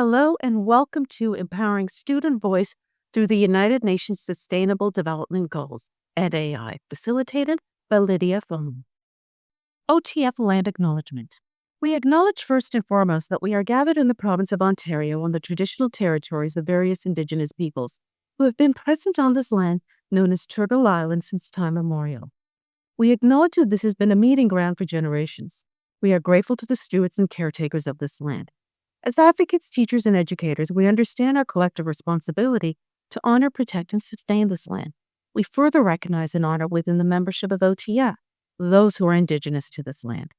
Hello and welcome to Empowering Student Voice through the United Nations Sustainable Development Goals and AI, facilitated by Lydia Foam. OTF Land Acknowledgement. We acknowledge first and foremost that we are gathered in the province of Ontario on the traditional territories of various Indigenous peoples who have been present on this land known as Turtle Island since time immemorial. We acknowledge that this has been a meeting ground for generations. We are grateful to the stewards and caretakers of this land. As advocates, teachers, and educators, we understand our collective responsibility to honor, protect, and sustain this land. We further recognize and honor within the membership of OTF those who are Indigenous to this land.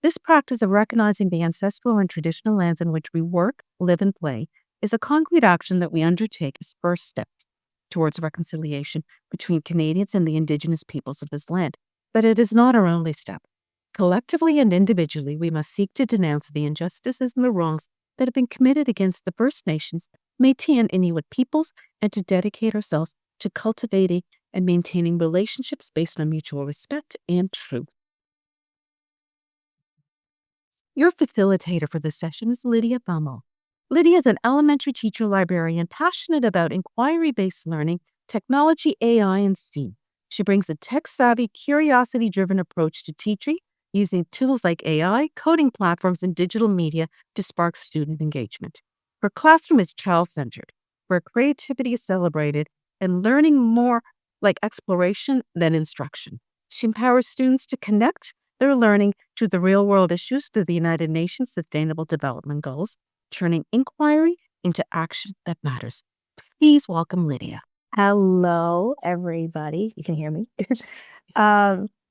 This practice of recognizing the ancestral and traditional lands in which we work, live, and play is a concrete action that we undertake as first steps towards reconciliation between Canadians and the Indigenous peoples of this land. But it is not our only step. Collectively and individually, we must seek to denounce the injustices and the wrongs that have been committed against the First Nations, Métis, and Inuit peoples, and to dedicate ourselves to cultivating and maintaining relationships based on mutual respect and truth. Your facilitator for this session is Lydia Foam. Lydia is an elementary teacher librarian passionate about inquiry-based learning, technology, AI, and STEAM. She brings a tech-savvy, curiosity-driven approach to teaching, using tools like AI, coding platforms, and digital media to spark student engagement. Her classroom is child-centered, where creativity is celebrated and learning more like exploration than instruction. She empowers students to connect their learning to the real-world issues through the United Nations Sustainable Development Goals, turning inquiry into action that matters. Please welcome Lydia. Hello, everybody. You can hear me.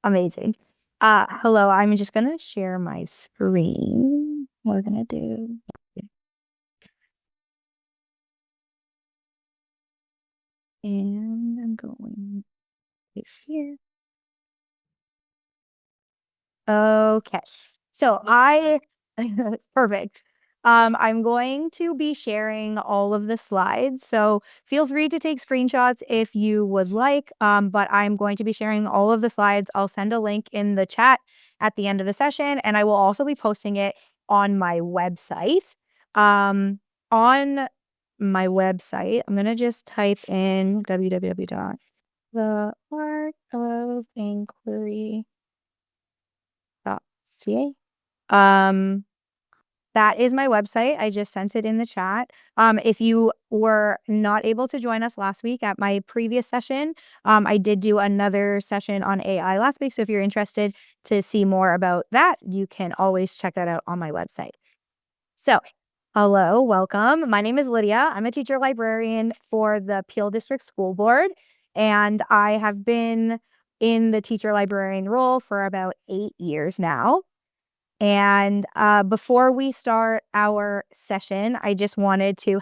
Amazing. Hello, I'm just gonna share my screen. We're gonna do. And I'm going right here. Okay. So perfect. I'm going to be sharing all of the slides. So feel free to take screenshots if you would like. But I'm going to be sharing all of the slides. I'll send a link in the chat at the end of the session, and I will also be posting it on my website. On my website, I'm gonna just type in www.theartofinquiry.ca. That is my website. I just sent it in the chat. If you were not able to join us last week at my previous session, I did do another session on AI last week. So if you're interested to see more about that, you can always check that out on my website. So, hello, welcome. My name is Lydia. I'm a teacher librarian for the Peel District School Board, and I have been in the teacher librarian role for about 8 years now. And before we start our session, I just wanted to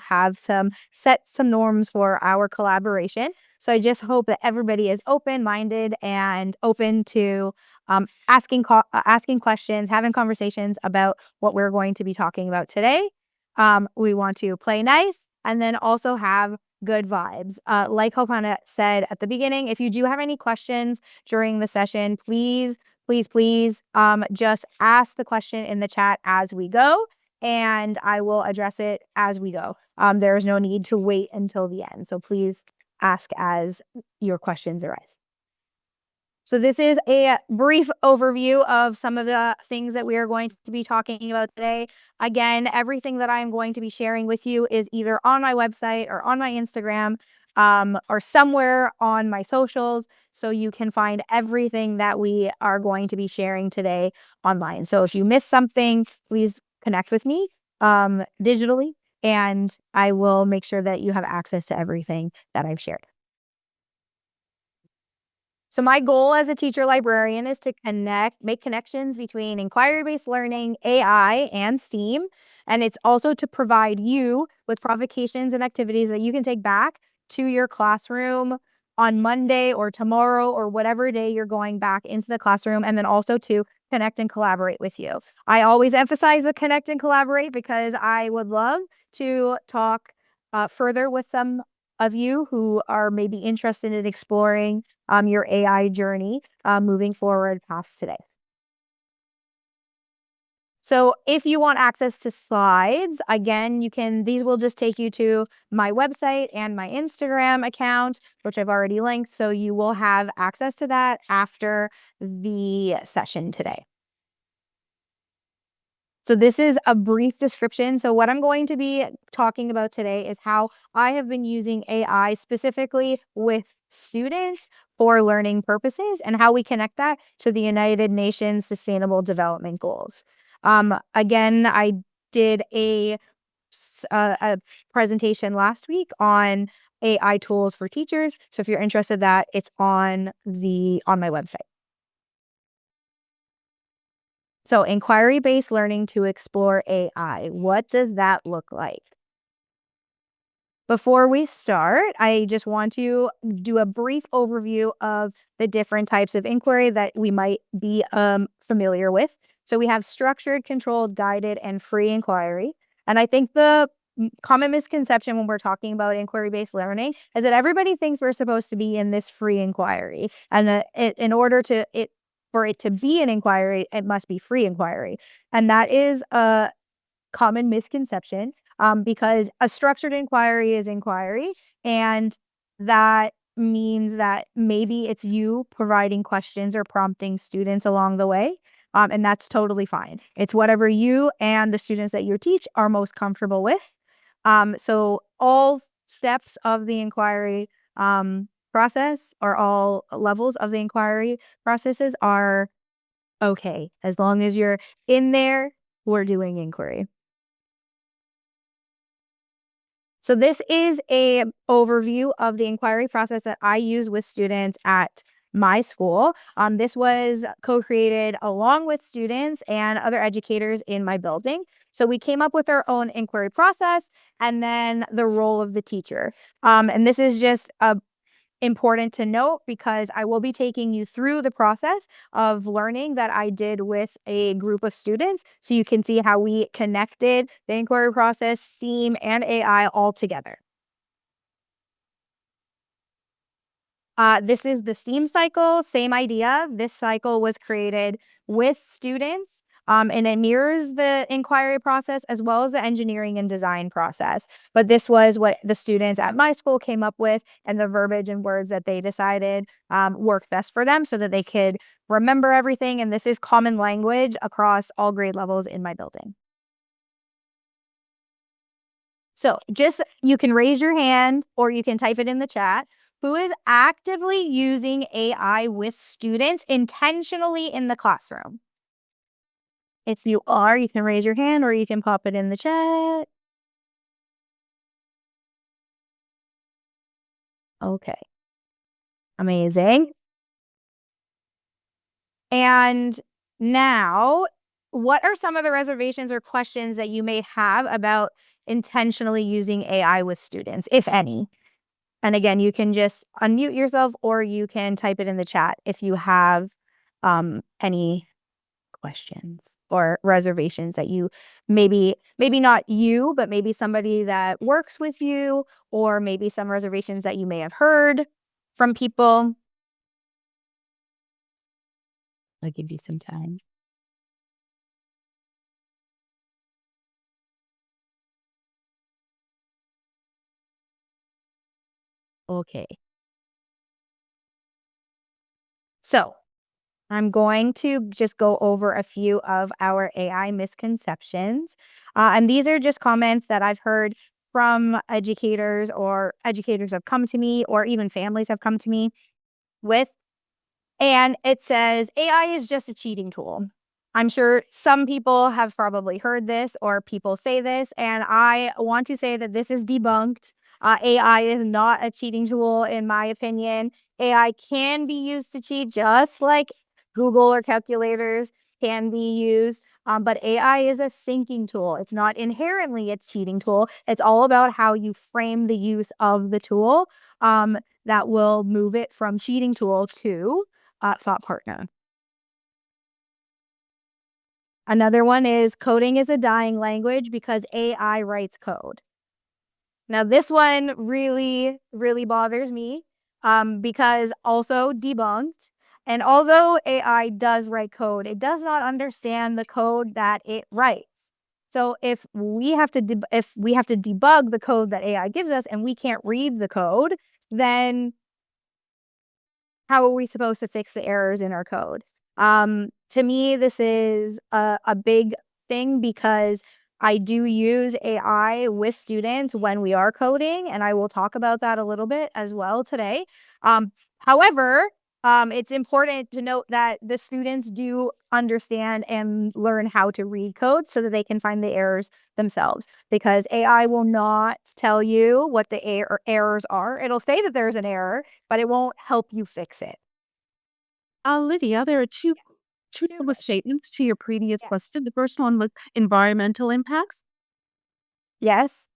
set some norms for our collaboration. So I just hope that everybody is open-minded and open to asking questions, having conversations about what we're going to be talking about today. We want to play nice and then also have good vibes. Like Hopana said at the beginning, if you do have any questions during the session, please just ask the question in the chat as we go, and I will address it as we go. There is no need to wait until the end. So please ask as your questions arise. So this is a brief overview of some of the things that we are going to be talking about today. Again, everything that I'm going to be sharing with you is either on my website or on my Instagram, or somewhere on my socials. So you can find everything that we are going to be sharing today online. So if you miss something, please connect with me digitally, and I will make sure that you have access to everything that I've shared. So my goal as a teacher librarian is to make connections between inquiry-based learning, AI, and STEAM. And it's also to provide you with provocations and activities that you can take back to your classroom on Monday or tomorrow or whatever day you're going back into the classroom, and then also to connect and collaborate with you. I always emphasize the connect and collaborate because I would love to talk further with some of you who are maybe interested in exploring your AI journey moving forward past today. So if you want access to slides, again, these will just take you to my website and my Instagram account, which I've already linked. So you will have access to that after the session today. So this is a brief description. So what I'm going to be talking about today is how I have been using AI specifically with students for learning purposes and how we connect that to the United Nations Sustainable Development Goals. Again, I did a presentation last week on AI tools for teachers. So if you're interested in that, it's on my website. So inquiry-based learning to explore AI. What does that look like? Before we start, I just want to do a brief overview of the different types of inquiry that we might be familiar with. So we have structured, controlled, guided, and free inquiry. And I think the common misconception when we're talking about inquiry-based learning is that everybody thinks we're supposed to be in this free inquiry, and that for it to be an inquiry, it must be free inquiry. And that is a common misconception, because a structured inquiry is inquiry, and that means that maybe it's you providing questions or prompting students along the way, and that's totally fine. It's whatever you and the students that you teach are most comfortable with. So all steps of the inquiry process, or all levels of the inquiry processes, are okay. As long as you're in there, we're doing inquiry. So this is a overview of the inquiry process that I use with students at my school. This was co-created along with students and other educators in my building. So we came up with our own inquiry process and then the role of the teacher. And this is just important to note because I will be taking you through the process of learning that I did with a group of students, so you can see how we connected the inquiry process, STEAM, and AI all together. This is the STEAM cycle, same idea. This cycle was created with students, and it mirrors the inquiry process as well as the engineering and design process. But this was what the students at my school came up with, and the verbiage and words that they decided worked best for them so that they could remember everything. And this is common language across all grade levels in my building. So you can raise your hand or you can type it in the chat. Who is actively using AI with students intentionally in the classroom? If you are, you can raise your hand or you can pop it in the chat. Okay, amazing. And now, what are some of the reservations or questions that you may have about intentionally using AI with students, if any? And again, you can just unmute yourself or you can type it in the chat if you have any questions or reservations that you maybe not you, but maybe somebody that works with you, or maybe some reservations that you may have heard from people. I'll give you some time. Okay. So I'm going to just go over a few of our AI misconceptions. And these are just comments that I've heard from educators, or educators have come to me, or even families have come to me with. And it says AI is just a cheating tool. I'm sure some people have probably heard this, or people say this, and I want to say that this is debunked. AI is not a cheating tool, in my opinion. AI can be used to cheat just like Google or calculators can be used. But AI is a thinking tool. It's not inherently a cheating tool. It's all about how you frame the use of the tool, that will move it from cheating tool to thought partner. Another one is coding is a dying language because AI writes code. Now, this one really, really bothers me, because also debunked. And although AI does write code, it does not understand the code that it writes. So if we have to debug the code that AI gives us and we can't read the code, then how are we supposed to fix the errors in our code? To me, this is a big thing because I do use AI with students when we are coding, and I will talk about that a little bit as well today. However, it's important to note that the students do understand and learn how to read code so that they can find the errors themselves, because AI will not tell you what the errors are. It'll say that there's an error, but it won't help you fix it. Lydia, there are two double statements to your previous Yes. question. The first one was environmental impacts. Yes.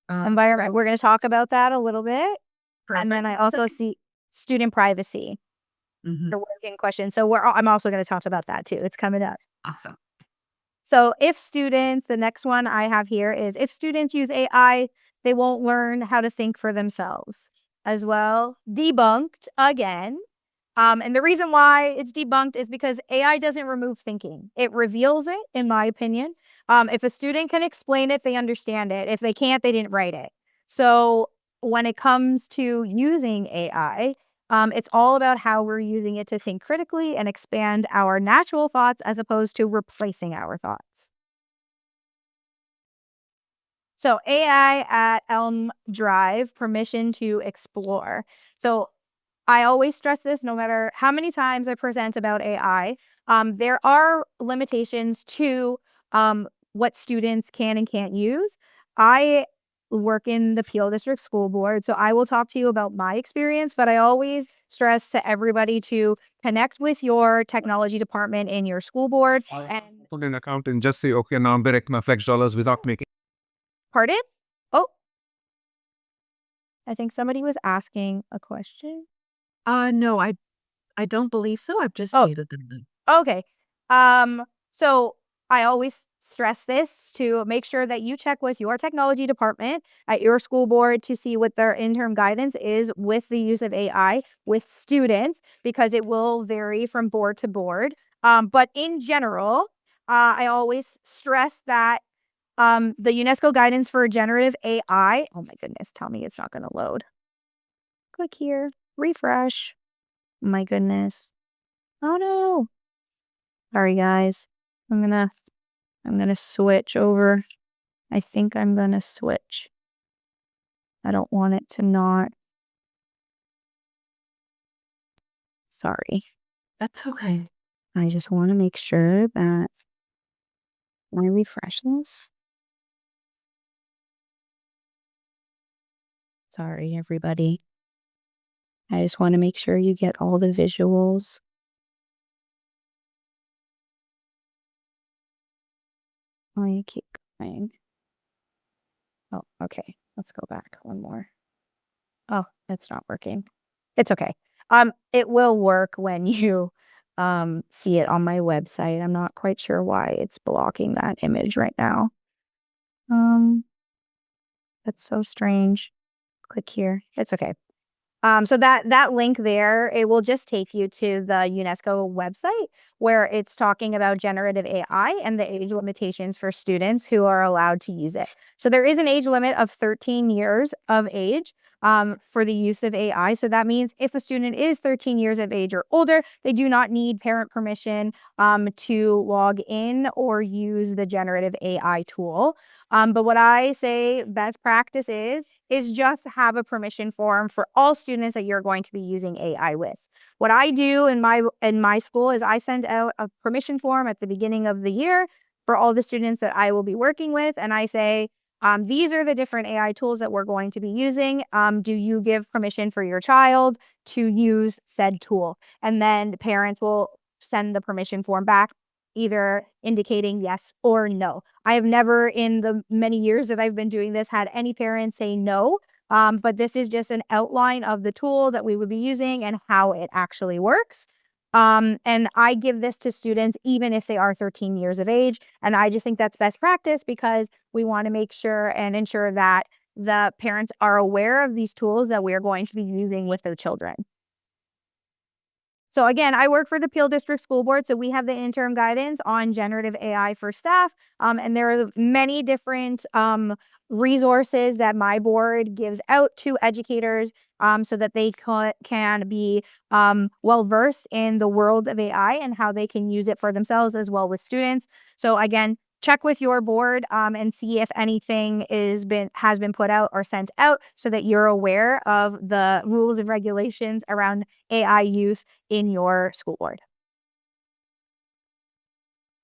Environment. So- We're going to talk about that a little bit. And then I Perfect. also see student privacy, Mhm. the working question. So I'm also going to talk about that too. It's coming up. Awesome. So the next one I have here is if students use AI, they won't learn how to think for themselves as well. Debunked again. And the reason why it's debunked is because AI doesn't remove thinking. It reveals it, in my opinion. If a student can explain it, they understand it. If they can't, they didn't write it. So when it comes to using AI, it's all about how we're using it to think critically and expand our natural thoughts as opposed to replacing our thoughts. So AI at Elm Drive, permission to explore. So I always stress this no matter how many times I present about AI. There are limitations to what students can and can't use. I work in the Peel District School Board, so I will talk to you about my experience, but I always stress to everybody to connect with your technology department in your school board. And Put in an account and just say, okay, now I'm direct my flex dollars without making. pardon? Oh, I think somebody was asking a question. No, I don't believe so. I've just Oh. muted them. Okay. So I always stress this to make sure that you check with your technology department at your school board to see what their interim guidance is with the use of AI with students, because it will vary from board to board. But in general, I always stress that the UNESCO guidance for generative AI, oh my goodness, tell me it's not going to load. Click here, refresh. My goodness. Oh no. Sorry guys. I'm gonna switch over. I think I'm gonna switch. I don't want it to not. Sorry. That's okay. I just want to make sure that when I refresh this. Sorry, everybody. I just want to make sure you get all the visuals. I keep going. Oh, okay. Let's go back one more. Oh, it's not working. It's okay. It will work when you see it on my website. I'm not quite sure why it's blocking that image right now. That's so strange. Click here. It's okay. So that link there, it will just take you to the UNESCO website where it's talking about generative AI and the age limitations for students who are allowed to use it. So there is an age limit of 13 years of age for the use of AI. So that means if a student is 13 years of age or older, they do not need parent permission to log in or use the generative AI tool. But what I say best practice is just have a permission form for all students that you're going to be using AI with. What I do in my school is I send out a permission form at the beginning of the year for all the students that I will be working with, and I say, these are the different AI tools that we're going to be using. Do you give permission for your child to use said tool? And then the parents will send the permission form back, either indicating yes or no. I have never in the many years that I've been doing this had any parents say no, but this is just an outline of the tool that we would be using and how it actually works. And I give this to students even if they are 13 years of age. And I just think that's best practice because we want to make sure and ensure that the parents are aware of these tools that we're going to be using with their children. So again, I work for the Peel District School Board, so we have the interim guidance on generative AI for staff, and there are many different resources that my board gives out to educators so that they can be well-versed in the world of AI and how they can use it for themselves as well with students. So again, check with your board and see if anything has been put out or sent out so that you're aware of the rules and regulations around AI use in your school board.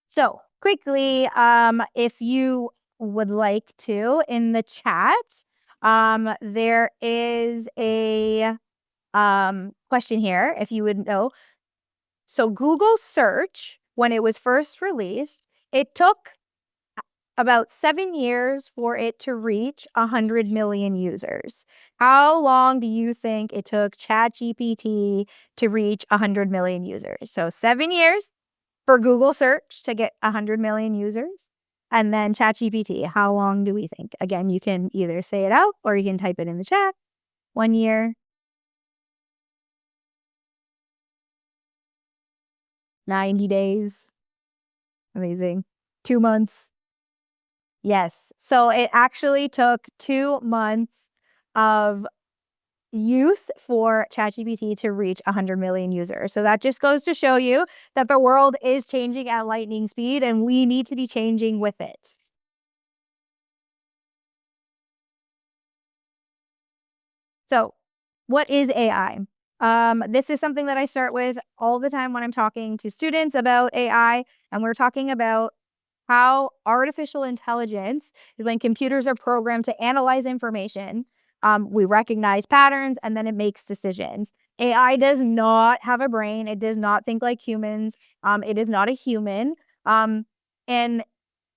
So quickly, if you would like to, in the chat, there is a question here, if you would know. So Google search, when it was first released, it took about 7 years for it to reach 100 million users. How long do you think it took ChatGPT to reach 100 million users? So 7 years for Google search to get 100 million users. And then ChatGPT, how long do we think? Again, you can either say it out or you can type it in the chat. 1 year. 90 days. Amazing. 2 months. Yes. So it actually took 2 months of use for ChatGPT to reach 100 million users. So that just goes to show you that the world is changing at lightning speed and we need to be changing with it. So what is AI? This is something that I start with all the time when I'm talking to students about AI, and we're talking about how artificial intelligence is when computers are programmed to analyze information. We recognize patterns and then it makes decisions. AI does not have a brain. It does not think like humans. It is not a human. And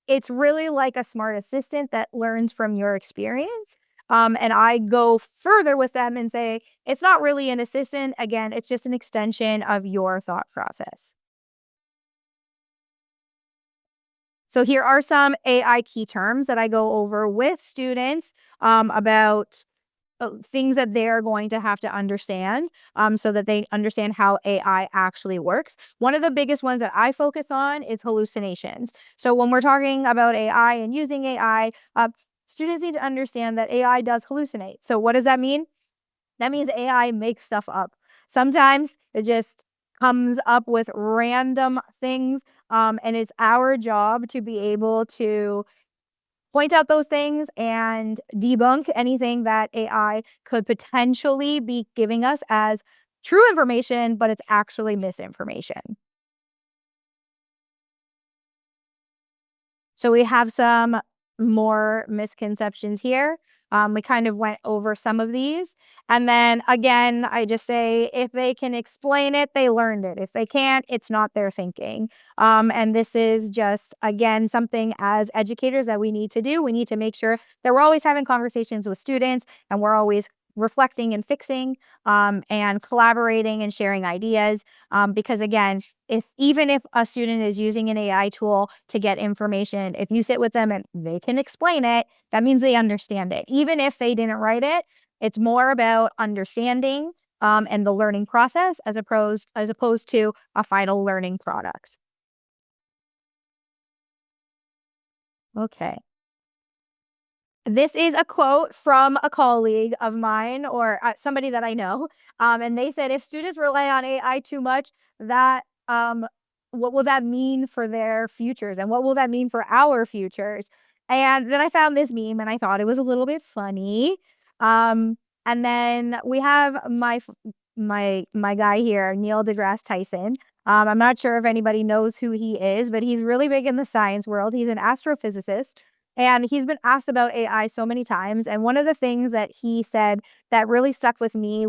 it's really like a smart assistant that learns from your experience. And I go further with them and say, it's not really an assistant. Again, it's just an extension of your thought process. So here are some AI key terms that I go over with students about things that they're going to have to understand so that they understand how AI actually works. One of the biggest ones that I focus on is hallucinations. So when we're talking about AI and using AI, students need to understand that AI does hallucinate. So what does that mean? That means AI makes stuff up. Sometimes it just comes up with random things, and it's our job to be able to point out those things and debunk anything that AI could potentially be giving us as true information, but it's actually misinformation. So we have some more misconceptions here. We kind of went over some of these. And then again, I just say if they can explain it, they learned it. If they can't, it's not their thinking. And this is just, again, something as educators that we need to do. We need to make sure that we're always having conversations with students and we're always reflecting and fixing and collaborating and sharing ideas. Because again, even if a student is using an AI tool to get information, if you sit with them and they can explain it, that means they understand it. Even if they didn't write it, it's more about understanding and the learning process as opposed to a final learning product. Okay. This is a quote from a colleague of mine or somebody that I know. And they said, if students rely on AI too much, that what will that mean for their futures? And what will that mean for our futures? And then I found this meme and I thought it was a little bit funny. And then we have my guy here, Neil deGrasse Tyson. I'm not sure if anybody knows who he is, but he's really big in the science world. He's an astrophysicist. And he's been asked about AI so many times. And one of the things that he said that really stuck with me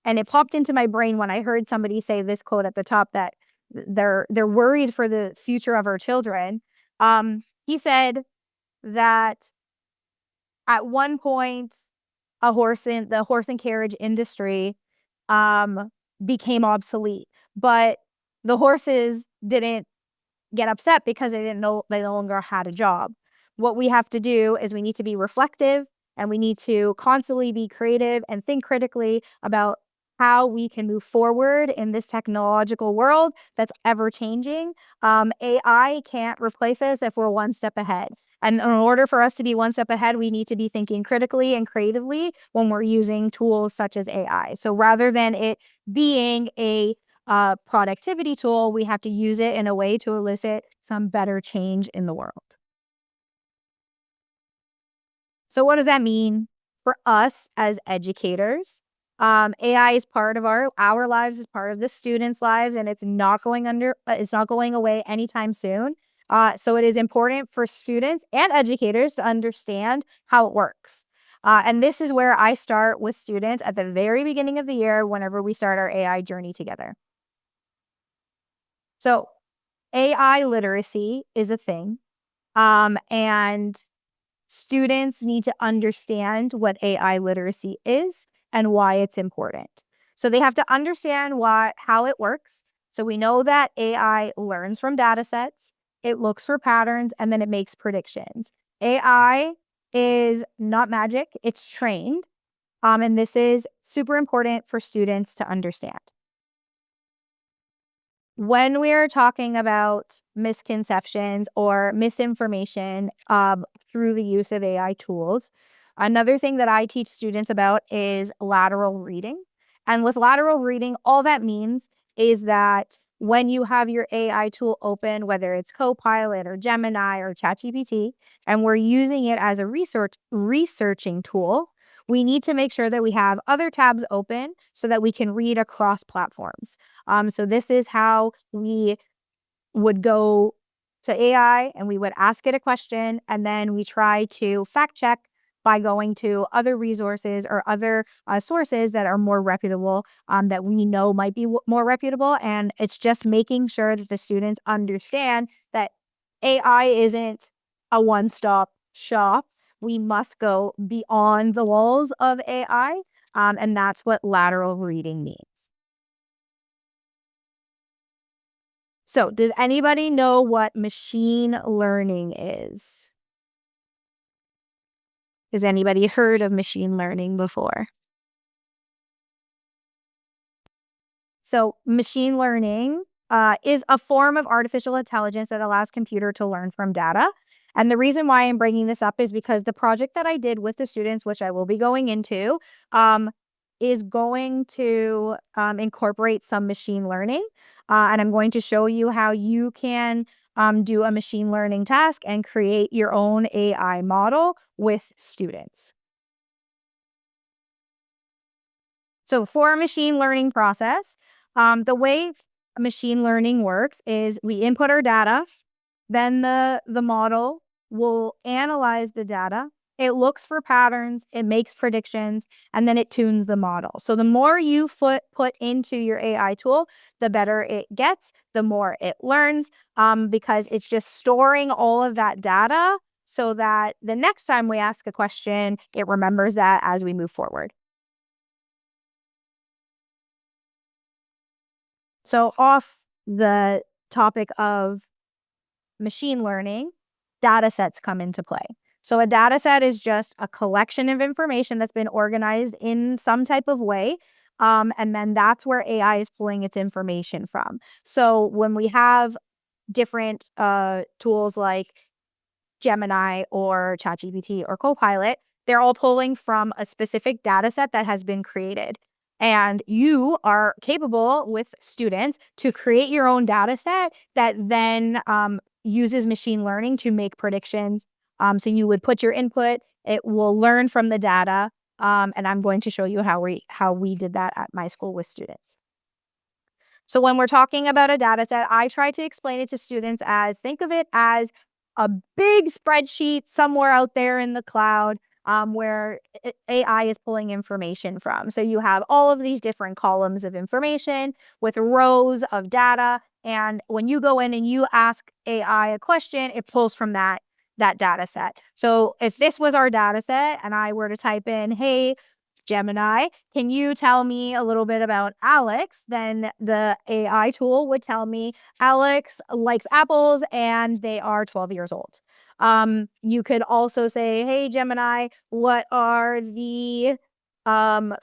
and it popped into my brain when I heard somebody say this quote at the top that they're worried for the future of our children. He said that at one point, the horse and carriage industry became obsolete, but the horses didn't get upset because they didn't know they no longer had a job. What we have to do is we need to be reflective and we need to constantly be creative and think critically about how we can move forward in this technological world that's ever changing. AI can't replace us if we're one step ahead. And in order for us to be one step ahead, we need to be thinking critically and creatively when we're using tools such as AI. So rather than it being a productivity tool, we have to use it in a way to elicit some better change in the world. So what does that mean for us as educators? AI is part of our lives, is part of the students' lives, and it's not going away anytime soon. So it is important for students and educators to understand how it works. And this is where I start with students at the very beginning of the year whenever we start our AI journey together. So AI literacy is a thing, and students need to understand what AI literacy is and why it's important. So they have to understand how it works. So we know that AI learns from data sets, it looks for patterns, and then it makes predictions. AI is not magic, it's trained. And this is super important for students to understand. When we're talking about misconceptions or misinformation through the use of AI tools, another thing that I teach students about is lateral reading. And with lateral reading, all that means is that when you have your AI tool open, whether it's Copilot or Gemini or ChatGPT, and we're using it as a researching tool, we need to make sure that we have other tabs open so that we can read across platforms. So this is how we would go to AI and we would ask it a question, and then we try to fact check by going to other resources or other sources that are more reputable, that we know might be more reputable. And it's just making sure that the students understand that AI isn't a one-stop shop. We must go beyond the walls of AI, and that's what lateral reading means. So, does anybody know what machine learning is? Has anybody heard of machine learning before? So, machine learning is a form of artificial intelligence that allows computer to learn from data. And the reason why I'm bringing this up is because the project that I did with the students, which I will be going into, is going to incorporate some machine learning. And I'm going to show you how you can do a machine learning task and create your own AI model with students. So for a machine learning process, the way machine learning works is we input our data, then the model will analyze the data. It looks for patterns, it makes predictions, and then it tunes the model. So the more you put into your AI tool, the better it gets, the more it learns, because it's just storing all of that data so that the next time we ask a question, it remembers that as we move forward. So off the topic of machine learning, data sets come into play. So a data set is just a collection of information that's been organized in some type of way. And then that's where AI is pulling its information from. So when we have different tools like Gemini or ChatGPT or Copilot, they're all pulling from a specific data set that has been created. And you are capable with students to create your own data set that then uses machine learning to make predictions. So you would put your input, it will learn from the data. And I'm going to show you how we did that at my school with students. So when we're talking about a data set, I try to explain it to students as, think of it as a big spreadsheet somewhere out there in the cloud, where AI is pulling information from. So you have all of these different columns of information with rows of data. And when you go in and you ask AI a question, it pulls from that data set. So if this was our data set and I were to type in, hey, Gemini, can you tell me a little bit about Alex? Then the AI tool would tell me Alex likes apples and they are 12 years old. You could also say, hey, Gemini, what are the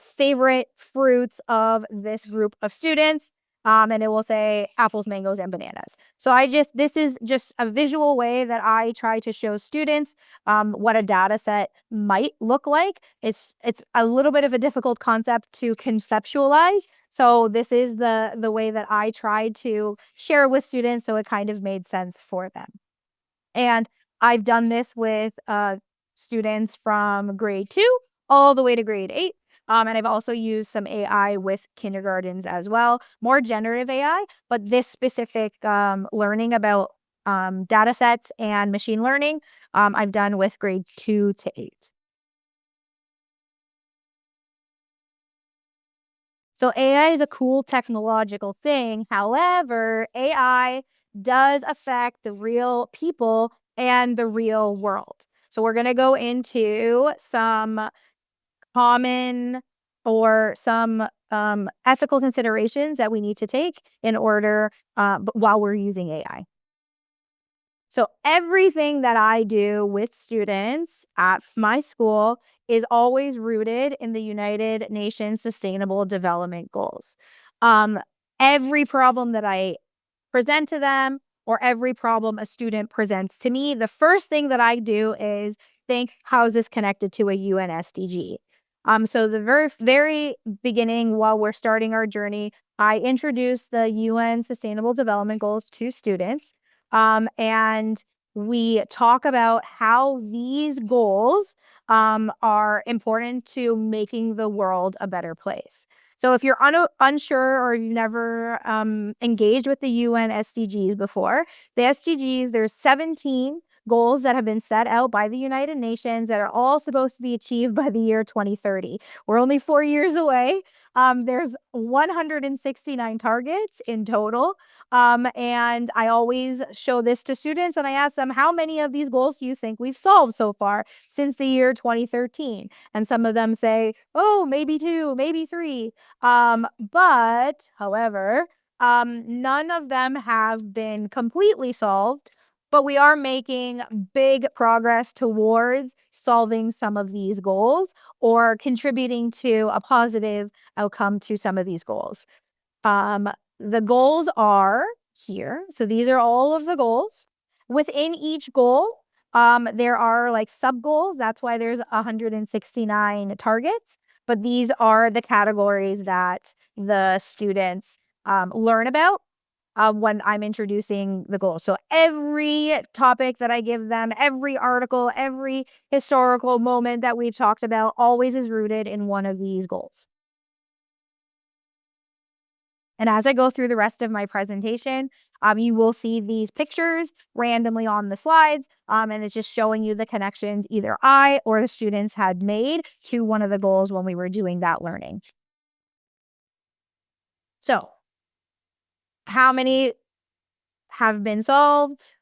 favorite fruits of this group of students. And it will say apples, mangoes, and bananas. So this is just a visual way that I try to show students what a data set might look like. It's a little bit of a difficult concept to conceptualize. So this is the way that I tried to share with students, so it kind of made sense for them. And I've done this with students from grade 2 all the way to grade 8. And I've also used some AI with kindergartens as well, more generative AI, but this specific learning about data sets and machine learning, I've done with grade 2 to 8. So AI is a cool technological thing. However, AI does affect the real people and the real world. So we're going to go into some common or some ethical considerations that we need to take in order while we're using AI. So everything that I do with students at my school is always rooted in the United Nations Sustainable Development Goals. Every problem that I present to them or every problem a student presents to me, the first thing that I do is think, how is this connected to a UN SDG? So the very beginning, while we're starting our journey, I introduce the UN Sustainable Development Goals to students. And we talk about how these goals are important to making the world a better place. So if you're unsure or you've never engaged with the UN SDGs before, the SDGs, there's 17 goals that have been set out by the United Nations that are all supposed to be achieved by the year 2030. We're only 4 years away. There's 169 targets in total. And I always show this to students and I ask them, how many of these goals do you think we've solved so far since the year 2013? And some of them say, oh, maybe 2, maybe 3. But however, none of them have been completely solved, but we are making big progress towards solving some of these goals or contributing to a positive outcome to some of these goals. The goals are here. So these are all of the goals. Within each goal, there are like sub goals. That's why there's 169 targets. But these are the categories that the students learn about when I'm introducing the goals. So every topic that I give them, every article, every historical moment that we've talked about always is rooted in one of these goals. And as I go through the rest of my presentation, you will see these pictures randomly on the slides, and it's just showing you the connections either I or the students had made to one of the goals when we were doing that learning. So, how many have been solved,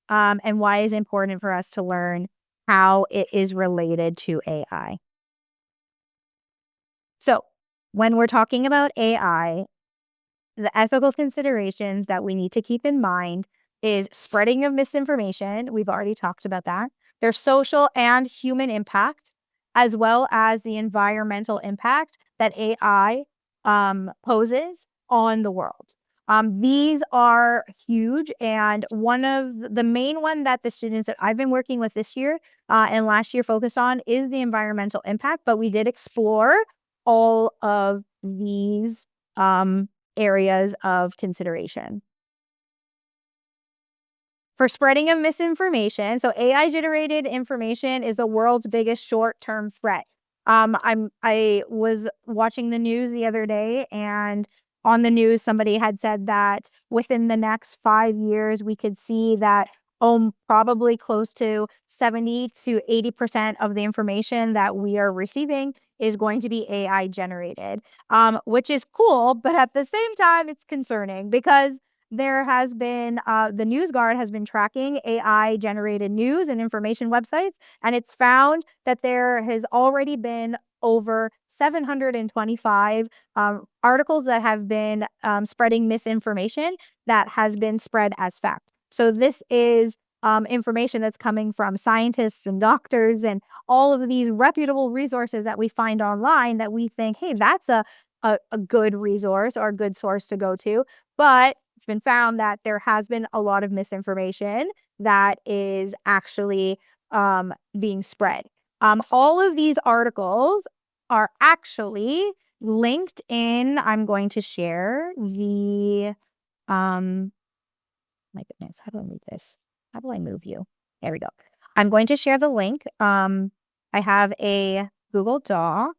and why is it important for us to learn how it is related to AI? So, when we're talking about AI, the ethical considerations that we need to keep in mind is spreading of misinformation. We've already talked about that. There's social and human impact, as well as the environmental impact that AI poses on the world. These are huge, and one of the main one that the students that I've been working with this year and last year focused on is the environmental impact, but we did explore all of these areas of consideration. For spreading of misinformation, so AI generated information is the world's biggest short-term threat. I was watching the news the other day, and on the news somebody had said that within the next 5 years we could see that probably close to 70 to 80% of the information that we are receiving is going to be AI generated, which is cool, but at the same time, it's concerning because there has been, the NewsGuard has been tracking AI generated news and information websites, and it's found that there has already been over 725 articles that have been spreading misinformation that has been spread as fact. So this is information that's coming from scientists and doctors and all of these reputable resources that we find online that we think, hey, that's a good resource or a good source to go to. But it's been found that there has been a lot of misinformation that is actually being spread. All of these articles are actually linked in. I'm going to share the, my goodness, how do I move this? How do I move you? There we go. I'm going to share the link. I have a Google Doc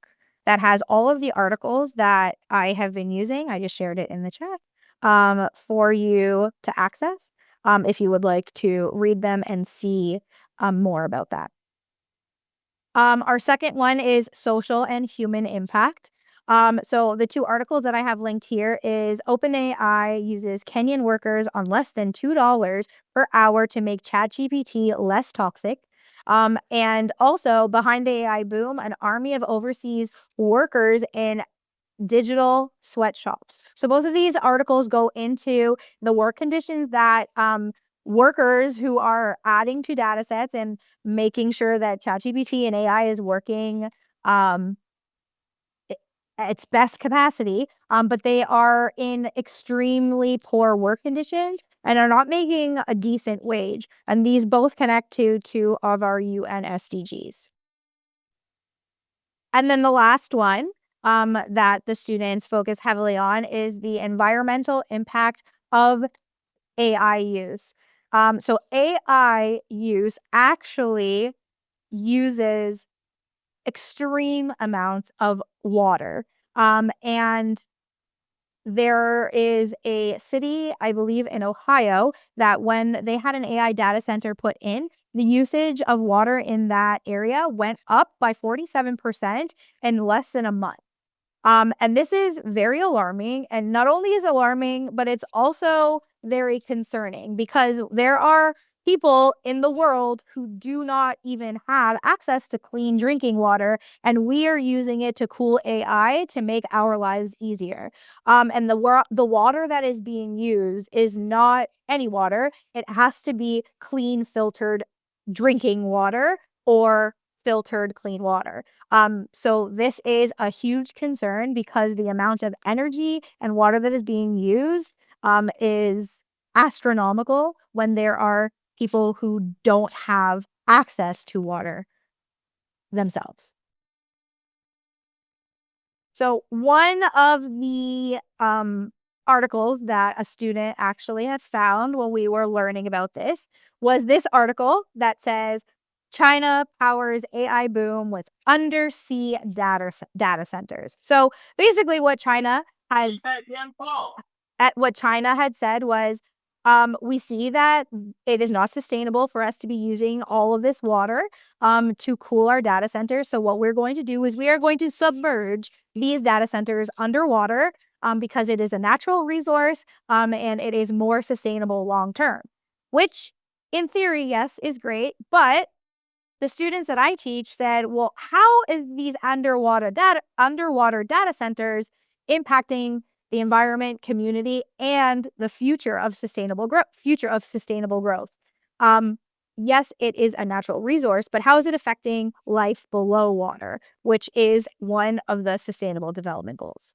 that has all of the articles that I have been using. I just shared it in the chat for you to access if you would like to read them and see more about that. Our second one is social and human impact. So the two articles that I have linked here is OpenAI uses Kenyan workers on less than $2 per hour to make ChatGPT less toxic. And also behind the AI boom, an army of overseas workers in digital sweatshops. So both of these articles go into the work conditions that workers who are adding to data sets and making sure that ChatGPT and AI is working at its best capacity, but they are in extremely poor work conditions and are not making a decent wage. And these both connect to two of our UN SDGs. And then the last one that the students focus heavily on is the environmental impact of AI use. So AI use actually uses extreme amounts of water. And there is a city, I believe in Ohio, that when they had an AI data center put in, the usage of water in that area went up by 47% in less than a month. And this is very alarming. And not only is alarming, but it's also very concerning because there are people in the world who do not even have access to clean drinking water, and we are using it to cool AI to make our lives easier. And the water that is being used is not any water. It has to be clean, filtered drinking water or filtered clean water. So this is a huge concern because the amount of energy and water that is being used is astronomical when there are people who don't have access to water themselves. So one of the articles that a student actually had found when we were learning about this was this article that says, China powers AI boom with undersea data centers. So basically what China had said was, we see that it is not sustainable for us to be using all of this water to cool our data centers. So what we're going to do is we are going to submerge these data centers underwater because it is a natural resource and it is more sustainable long term, which in theory, yes, is great. But the students that I teach said, well, how is these underwater data centers impacting the environment, community, and the future of sustainable growth? Yes, it is a natural resource, but how is it affecting life below water, which is one of the Sustainable Development Goals?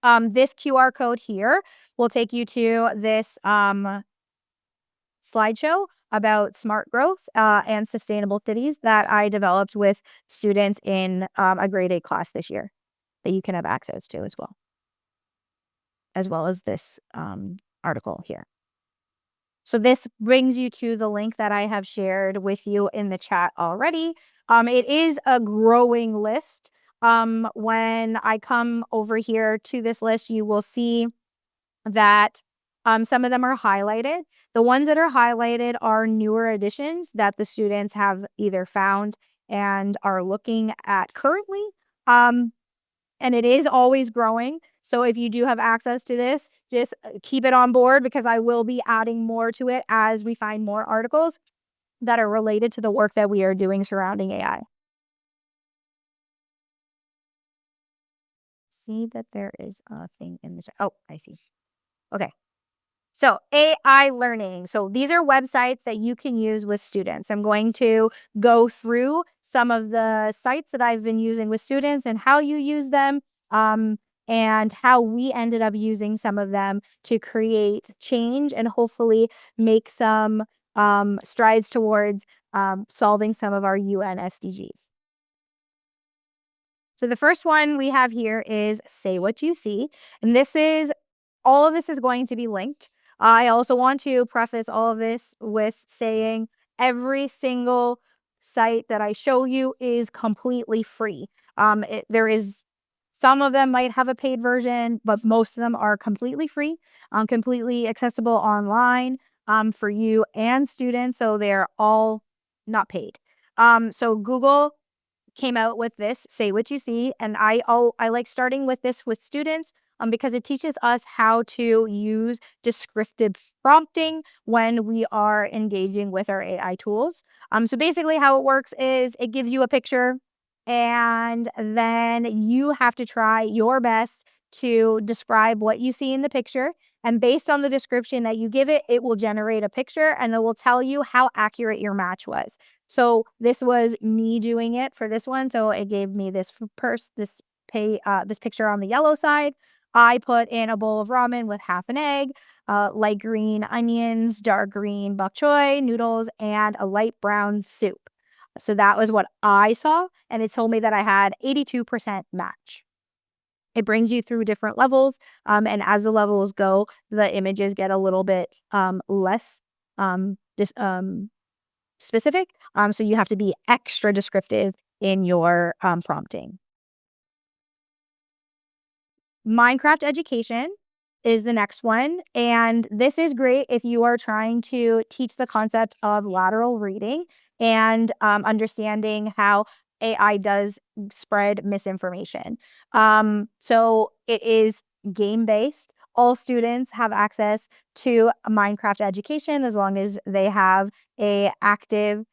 This QR code here will take you to this slideshow about smart growth and sustainable cities that I developed with students in a grade 8 class this year that you can have access to as well as this article here. So this brings you to the link that I have shared with you in the chat already. It is a growing list. When I come over here to this list, you will see that some of them are highlighted. The ones that are highlighted are newer additions that the students have either found and are looking at currently. And it is always growing. So if you do have access to this, just keep it on board because I will be adding more to it as we find more articles that are related to the work that we are doing surrounding AI. See that there is a thing in the chat. Oh, I see. Okay. So AI learning. So these are websites that you can use with students. I'm going to go through some of the sites that I've been using with students and how you use them, and how we ended up using some of them to create change and hopefully make some strides towards solving some of our UN SDGs. So the first one we have here is Say What You See. And all of this is going to be linked. I also want to preface all of this with saying every single site that I show you is completely free. There is some of them might have a paid version, but most of them are completely free, completely accessible online for you and students. So they're all not paid. So Google came out with this Say What You See, and I like starting with this with students because it teaches us how to use descriptive prompting when we are engaging with our AI tools. So basically how it works is it gives you a picture and then you have to try your best to describe what you see in the picture. And based on the description that you give it, it will generate a picture and it will tell you how accurate your match was. So this was me doing it for this one. So it gave me this this picture on the yellow side. I put in a bowl of ramen with half an egg, light green onions, dark green bok choy, noodles, and a light brown soup. So that was what I saw, and it told me that I had 82% match. It brings you through different levels, and as the levels go, the images get a little bit less specific. So you have to be extra descriptive in your prompting. Minecraft education is the next one. And this is great if you are trying to teach the concept of lateral reading and understanding how AI does spread misinformation. So it is game-based. All students have access to a Minecraft education as long as they have a active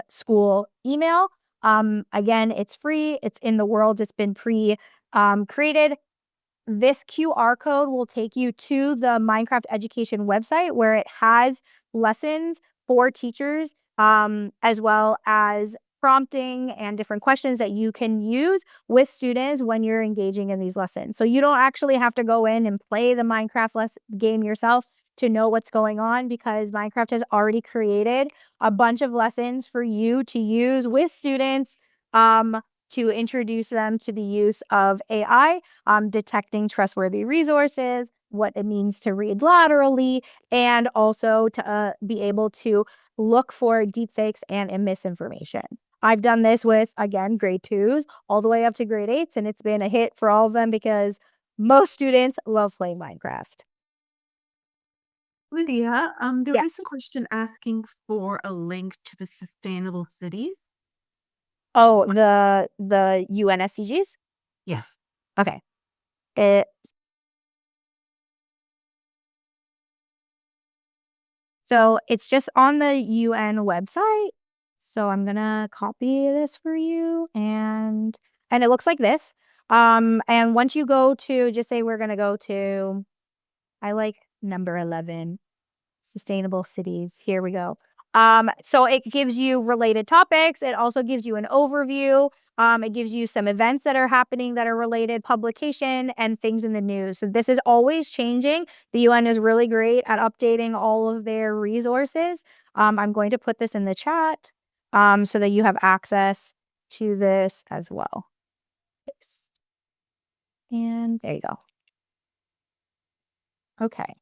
school email. Again, it's free. It's in the world. It's been created. This QR code will take you to the Minecraft education website where it has lessons for teachers, as well as prompting and different questions that you can use with students when you're engaging in these lessons. So you don't actually have to go in and play the Minecraft game yourself to know what's going on because Minecraft has already created a bunch of lessons for you to use with students, to introduce them to the use of AI, detecting trustworthy resources, what it means to read laterally, and also to be able to look for deepfakes and misinformation. I've done this with, again, grade 2s all the way up to grade 8s, and it's been a hit for all of them because most students love playing Minecraft. Lydia, there Yeah. is a question asking for a link to the sustainable cities. Oh, the UN SDGs? Yes. Okay. It So it's just on the UN website. So I'm gonna copy this for you and it looks like this. And once you go to just say we're gonna go to I like number 11, sustainable cities. Here we go. So it gives you related topics. It also gives you an overview. It gives you some events that are happening that are related, publication, and things in the news. So this is always changing. The UN is really great at updating all of their resources. I'm going to put this in the chat so that you have access to this as well. And there you go. Okay.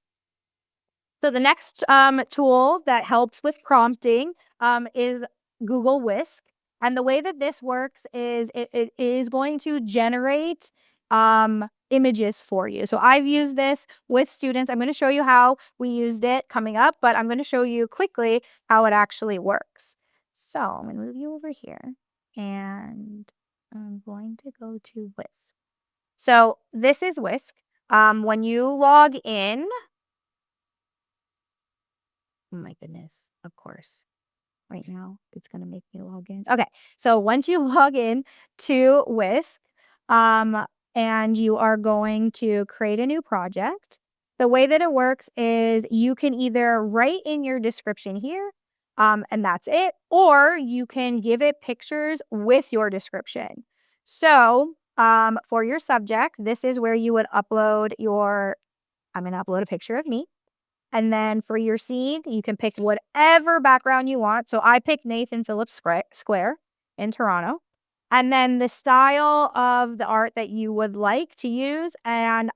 So the next tool that helps with prompting is Google Whisk. And the way that this works is it is going to generate images for you. So I've used this with students. I'm going to show you how we used it coming up, but I'm going to show you quickly how it actually works. So I'm going to move you over here and I'm going to go to Whisk. So this is Whisk. When you log in, oh my goodness, of course. Right now, it's going to make me log in. Okay, so once you log in to Whisk, and you are going to create a new project, the way that it works is you can either write in your description here, and that's it, or you can give it pictures with your description. So for your subject, this is where you would upload I'm going to upload a picture of me. And then for your scene, you can pick whatever background you want. So I picked Nathan Phillips Square in Toronto. And then the style of the art that you would like to use. And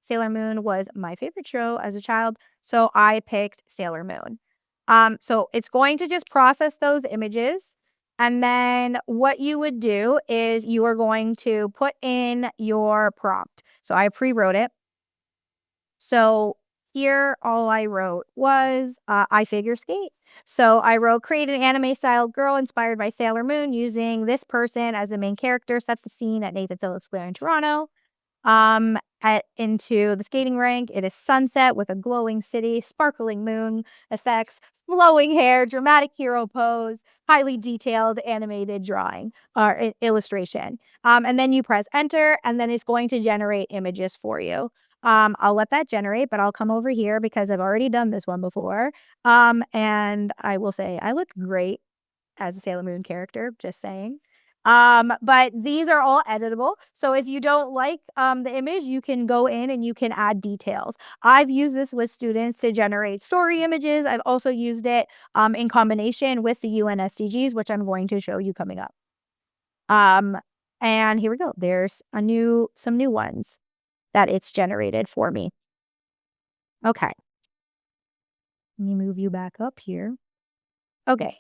Sailor Moon was my favorite show as a child. So I picked Sailor Moon. So it's going to just process those images. And then what you would do is you are going to put in your prompt. So I pre-wrote it. So here, all I wrote was I figure skate. So I wrote, create an anime style girl inspired by Sailor Moon using this person as the main character, set the scene at Nathan Phillips Square in Toronto. Into the skating rink. It is sunset with a glowing city, sparkling moon effects, flowing hair, dramatic hero pose, highly detailed animated drawing or illustration. And then you press enter, and then it's going to generate images for you. I'll let that generate, but I'll come over here because I've already done this one before. And I will say I look great as a Sailor Moon character, just saying. But these are all editable. So if you don't like the image, you can go in and you can add details. I've used this with students to generate story images. I've also used it in combination with the UN SDGs, which I'm going to show you coming up. And here we go. There's some new ones that it's generated for me. Okay. Let me move you back up here. Okay.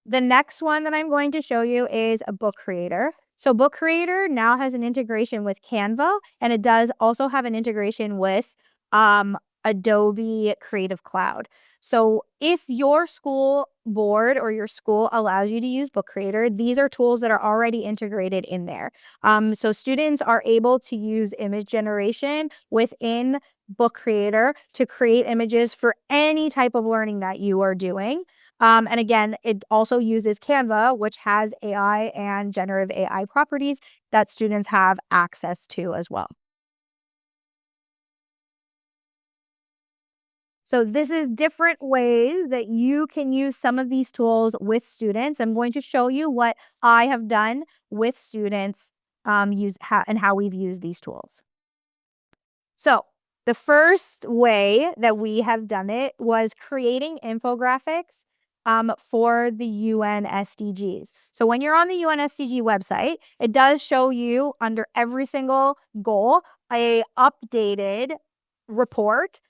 The next one that I'm going to show you is a book creator. So book creator now has an integration with Canva, and it does also have an integration with Adobe Creative Cloud. So if your school board or your school allows you to use book creator, these are tools that are already integrated in there. So students are able to use image generation within book creator to create images for any type of learning that you are doing. And again, it also uses Canva, which has AI and generative AI properties that students have access to as well. So this is different ways that you can use some of these tools with students. I'm going to show you what I have done with students and how we've used these tools. So the first way that we have done it was creating infographics for the UN SDGs. So when you're on the UN SDG website, it does show you under every single goal a updated report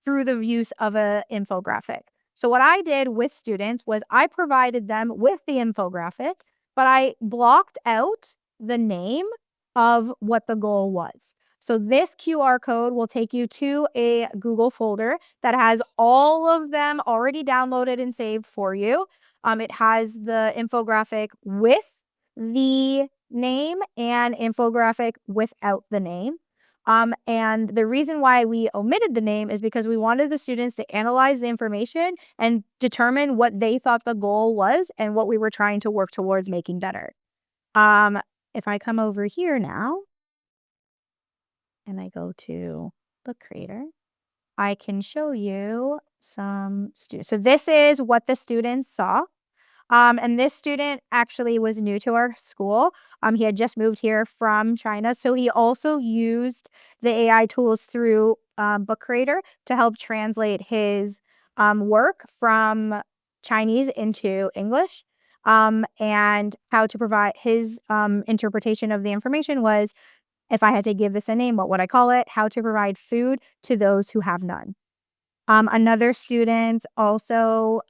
through the use of an infographic. So what I did with students was I provided them with the infographic, but I blocked out the name of what the goal was. So this QR code will take you to a Google folder that has all of them already downloaded and saved for you. It has the infographic with the name and infographic without the name. And the reason why we omitted the name is because we wanted the students to analyze the information and determine what they thought the goal was and what we were trying to work towards making better. If I come over here now and I go to Book Creator, I can show you some students. So this is what the students saw. And this student actually was new to our school. He had just moved here from China. So he also used the AI tools through Book Creator to help translate his work from Chinese into English. And how to provide his interpretation of the information was, if I had to give this a name, what would I call it? How to provide food to those who have none. Another student also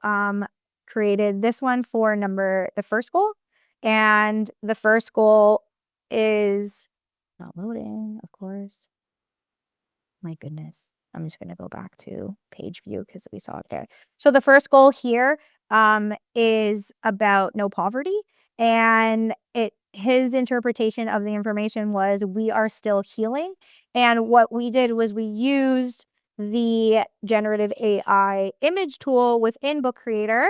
created this one for the first goal. And the first goal is not loading, of course. My goodness. I'm just going to go back to page view because we saw it there. So the first goal here is about no poverty. And his interpretation of the information was, we are still healing. And what we did was we used the generative AI image tool within Book Creator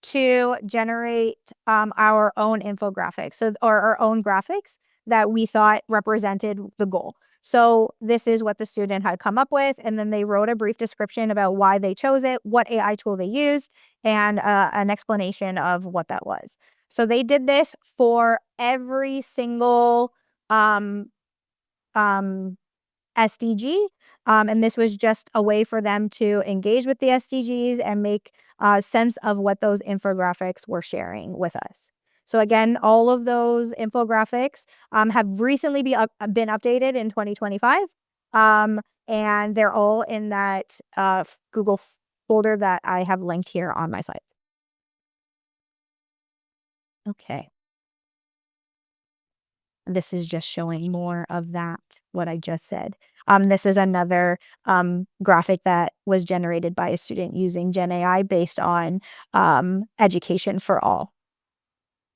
to generate our own infographics, or our own graphics that we thought represented the goal. So this is what the student had come up with, and then they wrote a brief description about why they chose it, what AI tool they used, and an explanation of what that was. So they did this for every single um, um, SDG. And this was just a way for them to engage with the SDGs and make sense of what those infographics were sharing with us. So again, all of those infographics have recently been updated in 2025. And they're all in that Google folder that I have linked here on my slides. Okay. This is just showing more of that, what I just said. This is another graphic that was generated by a student using Gen AI based on education for all,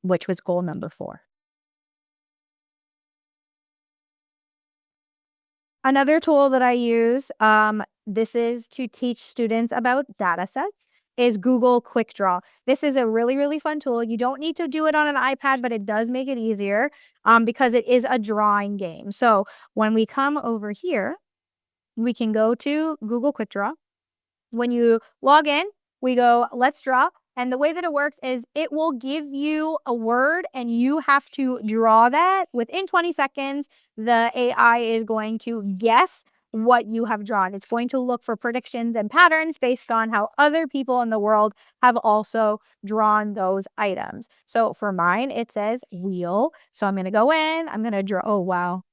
which was goal number 4. Another tool that I use, this is to teach students about data sets, is Google Quick Draw. This is a really, really fun tool. You don't need to do it on an iPad, but it does make it easier because it is a drawing game. So when we come over here, we can go to Google Quick Draw. When you log in, we go, let's draw. And the way that it works is it will give you a word and you have to draw that within 20 seconds. The AI is going to guess what you have drawn. It's going to look for predictions and patterns based on how other people in the world have also drawn those items. So for mine, it says wheel. So I'm going to go in, I'm going to draw. Oh, wow.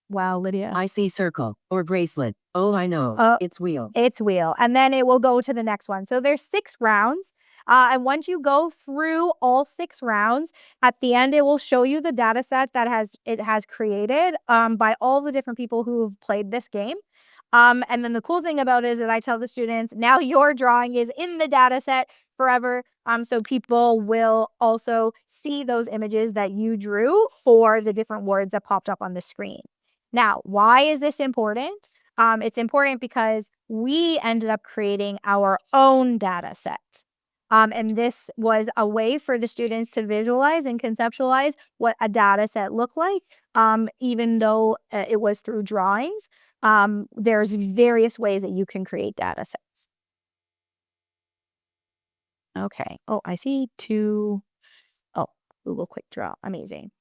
Wow, Lydia. I see circle or bracelet. Oh, I know. It's wheel. It's wheel. And then it will go to the next one. So there's 6 rounds. And once you go through all 6 rounds, at the end, it will show you the data set that it has created by all the different people who've played this game. And then the cool thing about it is that I tell the students, now your drawing is in the data set forever. So people will also see those images that you drew for the different words that popped up on the screen. Now, why is this important? It's important because we ended up creating our own data set. And this was a way for the students to visualize and conceptualize what a data set looked like, even though it was through drawings. There's various ways that you can create data sets. Okay. Oh, I see 2. Oh, Google Quick Draw. Amazing.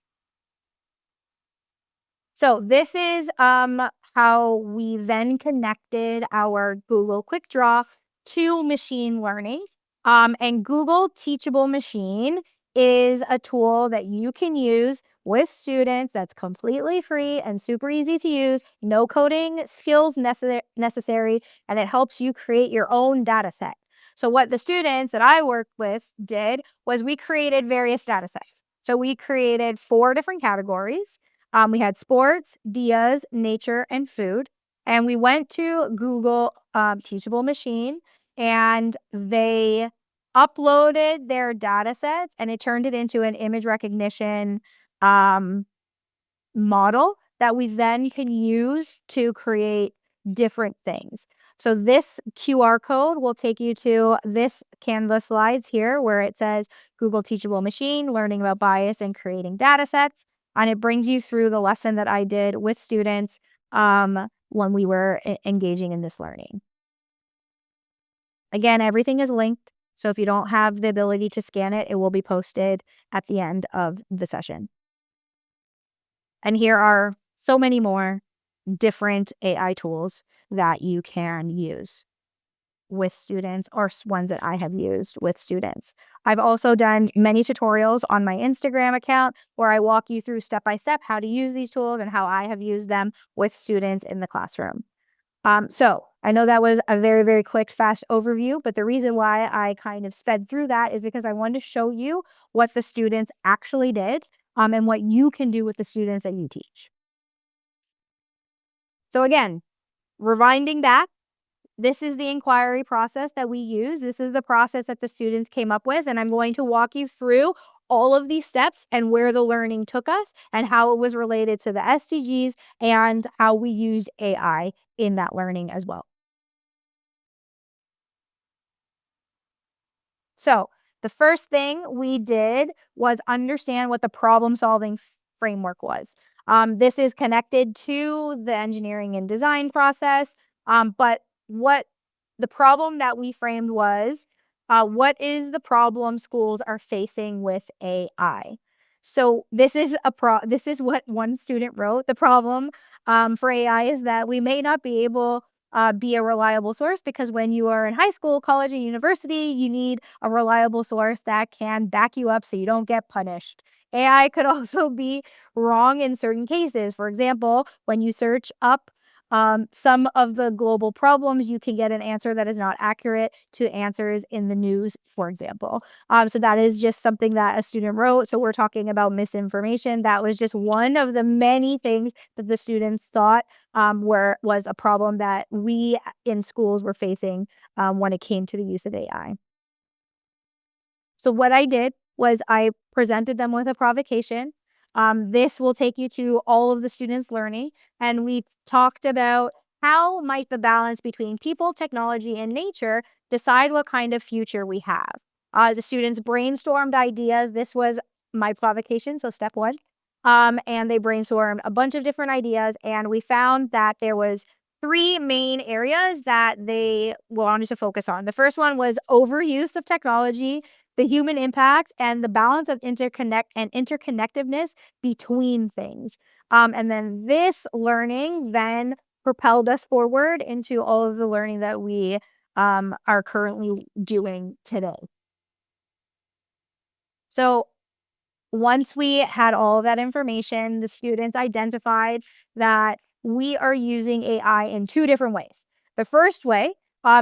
So this is how we then connected our Google Quick Draw to machine learning. And Google Teachable Machine is a tool that you can use with students that's completely free and super easy to use, no coding skills necessary, and it helps you create your own data set. So what the students that I worked with did was we created various data sets. So we created 4 different categories. We had sports, dias, nature, and food. And we went to Google Teachable Machine and they uploaded their data sets and it turned it into an image recognition model that we then can use to create different things. So this QR code will take you to this Canva slides here where it says Google Teachable Machine, learning about bias and creating data sets. And it brings you through the lesson that I did with students when we were engaging in this learning. Again, everything is linked. So if you don't have the ability to scan it, it will be posted at the end of the session. And here are so many more different AI tools that you can use with students or ones that I have used with students. I've also done many tutorials on my Instagram account where I walk you through step by step how to use these tools and how I have used them with students in the classroom. So I know that was a very, very quick, fast overview, but the reason why I kind of sped through that is because I wanted to show you what the students actually did and what you can do with the students that you teach. So again, rewinding back, this is the inquiry process that we use. This is the process that the students came up with, and I'm going to walk you through all of these steps and where the learning took us and how it was related to the SDGs and how we used AI in that learning as well. So the first thing we did was understand what the problem-solving framework was. This is connected to the engineering and design process. But what the problem that we framed was, what is the problem schools are facing with AI? So this is this is what one student wrote. The problem for AI is that we may not be able be a reliable source, because when you are in high school, college, and university, you need a reliable source that can back you up so you don't get punished. AI could also be wrong in certain cases. For example, when you search up some of the global problems, you can get an answer that is not accurate to answers in the news, for example. So that is just something that a student wrote. So we're talking about misinformation. That was just one of the many things that the students thought was a problem that we in schools were facing when it came to the use of AI. So what I did was I presented them with a provocation. This will take you to all of the students' learning, and we talked about how might the balance between people, technology, and nature decide what kind of future we have. The students brainstormed ideas. This was my provocation, so step one. And they brainstormed a bunch of different ideas, and we found that there was three main areas that they wanted to focus on. The first one was overuse of technology, the human impact, and the balance of interconnectedness between things. And then this learning then propelled us forward into all of the learning that we are currently doing today. So once we had all of that information, the students identified that we are using AI in two different ways. The first way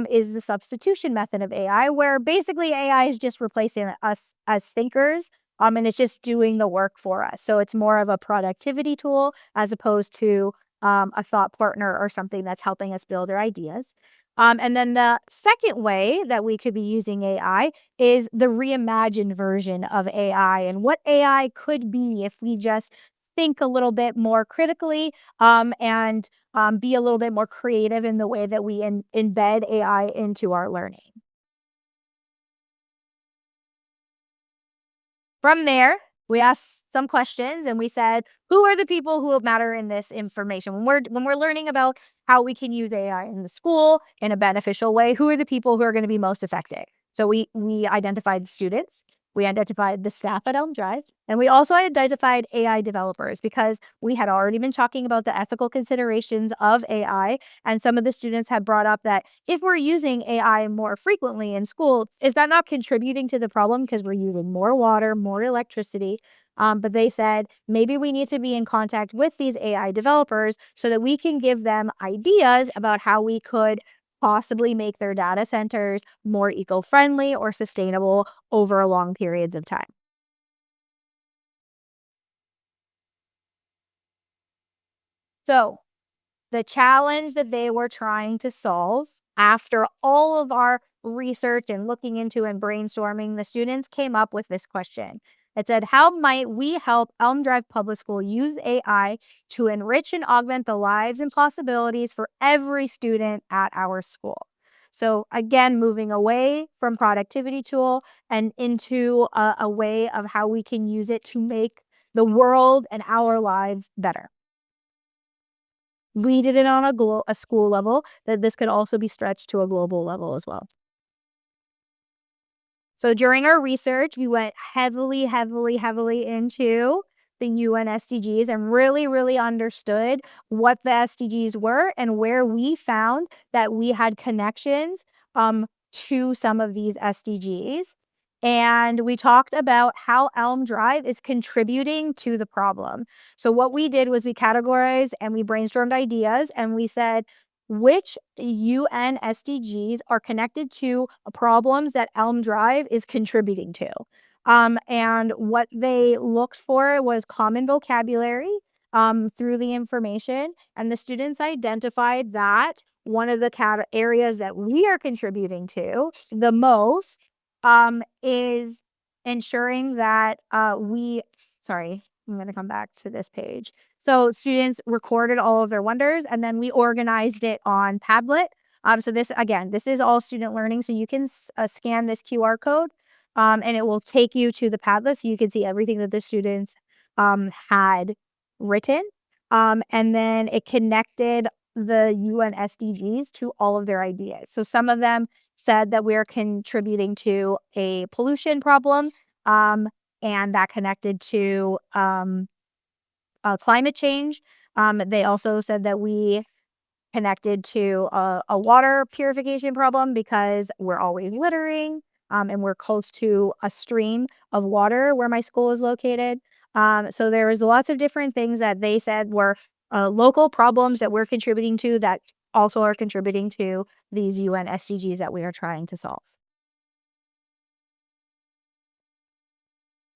is the substitution method of AI, where basically AI is just replacing us as thinkers, and it's just doing the work for us. So it's more of a productivity tool as opposed to a thought partner or something that's helping us build our ideas. And then the second way that we could be using AI is the reimagined version of AI, and what AI could be if we just think a little bit more critically and be a little bit more creative in the way that we embed AI into our learning. From there, we asked some questions and we said, who are the people who matter in this information? When we're learning about how we can use AI in the school in a beneficial way, who are the people who are going to be most affected? So we identified students, we identified the staff at Elm Drive, and we also identified AI developers, because we had already been talking about the ethical considerations of AI. And some of the students had brought up that if we're using AI more frequently in school, is that not contributing to the problem because we're using more water, more electricity? But they said maybe we need to be in contact with these AI developers so that we can give them ideas about how we could possibly make their data centers more eco-friendly or sustainable over long periods of time. So the challenge that they were trying to solve, after all of our research and looking into and brainstorming, the students came up with this question. It said, how might we help Elm Drive Public School use AI to enrich and augment the lives and possibilities for every student at our school? So again, moving away from productivity tool and into a way of how we can use it to make the world and our lives better. We did it on a school level, that this could also be stretched to a global level as well. So during our research, we went heavily into the UN SDGs and really understood what the SDGs were and where we found that we had connections to some of these SDGs. And we talked about how Elm Drive is contributing to the problem. So what we did was we categorized and we brainstormed ideas, and we said, which UN SDGs are connected to problems that Elm Drive is contributing to? And what they looked for was common vocabulary through the information. And the students identified that one of the areas that we are contributing to the most is ensuring that sorry, I'm going to come back to this page. So students recorded all of their wonders, and then we organized it on Padlet. So this is all student learning. So you can scan this QR code, and it will take you to the Padlet, so you can see everything that the students had written. And then it connected the UN SDGs to all of their ideas. So some of them said that we're contributing to a pollution problem, and that connected to climate change. They also said that we connected to a water purification problem because we're always littering, and we're close to a stream of water where my school is located. So there was lots of different things that they said were local problems that we're contributing to that also are contributing to these UN SDGs that we are trying to solve.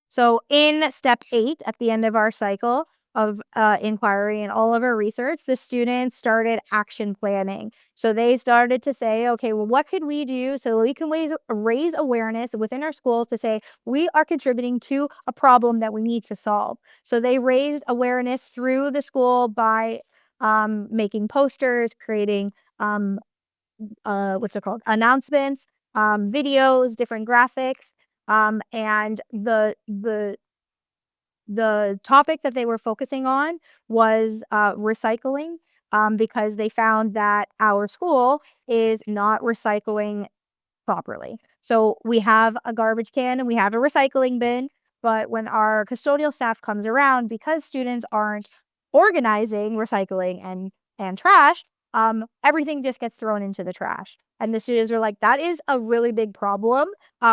So in step 8, at the end of our cycle of inquiry and all of our research, the students started action planning. So they started to say, okay, well, what could we do so we can raise awareness within our schools to say we are contributing to a problem that we need to solve. So they raised awareness through the school by making posters, creating announcements, videos, different graphics. And the topic that they were focusing on was recycling, because they found that our school is not recycling properly. So we have a garbage can and we have a recycling bin, but when our custodial staff comes around, because students aren't organizing recycling and trash, everything just gets thrown into the trash. And the students are like, that is a really big problem.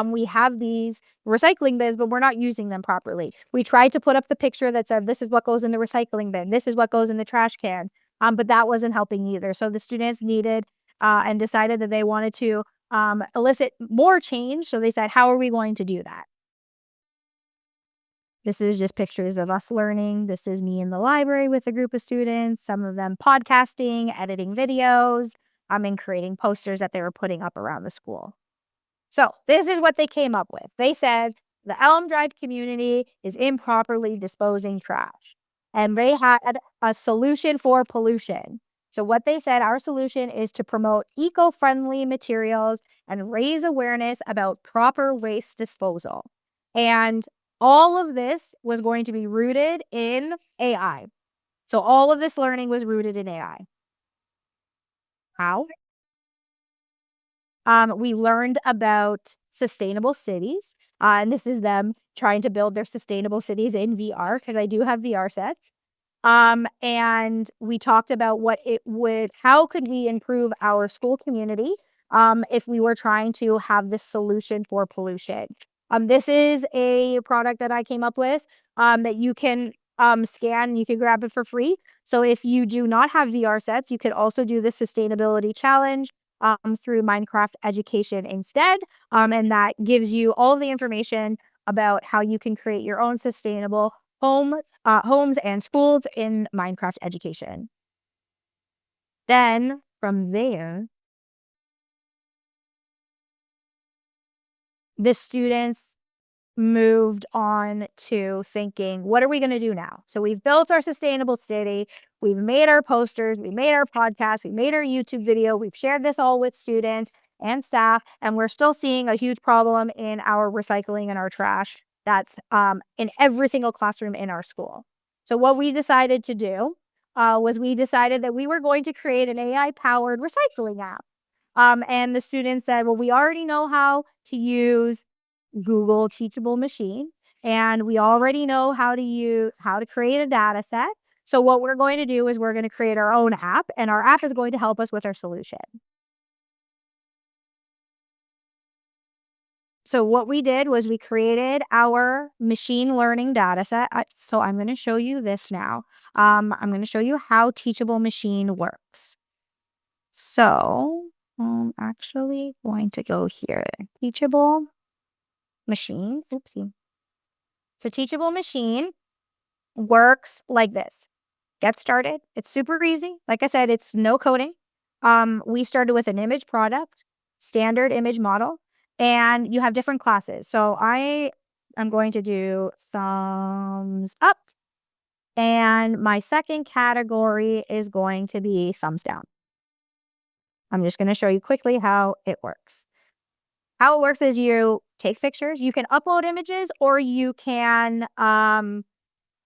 We have these recycling bins, but we're not using them properly. We tried to put up the picture that said, this is what goes in the recycling bin, this is what goes in the trash can, but that wasn't helping either. So the students needed and decided that they wanted to elicit more change. So they said, how are we going to do that? This is just pictures of us learning. This is me in the library with a group of students, some of them podcasting, editing videos, and creating posters that they were putting up around the school. So this is what they came up with. They said the Elm Drive community is improperly disposing trash, and they had a solution for pollution. So what they said, our solution is to promote eco-friendly materials and raise awareness about proper waste disposal. And all of this was going to be rooted in AI. So all of this learning was rooted in AI. How? We learned about sustainable cities, and this is them trying to build their sustainable cities in VR, because I do have VR sets. And we talked about how could we improve our school community if we were trying to have this solution for pollution. This is a product that I came up with that you can scan and you can grab it for free. So if you do not have VR sets, you could also do the sustainability challenge through Minecraft Education instead. And that gives you all of the information about how you can create your own sustainable homes and schools in Minecraft Education. Then from there, the students moved on to thinking, what are we going to do now? So we've built our sustainable city, we've made our posters, we made our podcast, we made our YouTube video, we've shared this all with students and staff, and we're still seeing a huge problem in our recycling and our trash that's in every single classroom in our school. So what we decided to do was we decided that we were going to create an AI-powered recycling app. And the students said, well, we already know how to use Google Teachable Machine, and we already know how to create a data set. So what we're going to do is we're going to create our own app, and our app is going to help us with our solution. So what we did was we created our machine learning data set. So I'm going to show you this now. I'm going to show you how Teachable Machine works. So I'm actually going to go here. Teachable Machine. Oopsie. So Teachable Machine works like this. Get started. It's super easy. Like I said, it's no coding. We started with an image product, standard image model, and you have different classes. So I am going to do thumbs up, and my second category is going to be thumbs down. I'm just going to show you quickly how it works. How it works is you take pictures, you can upload images, or you can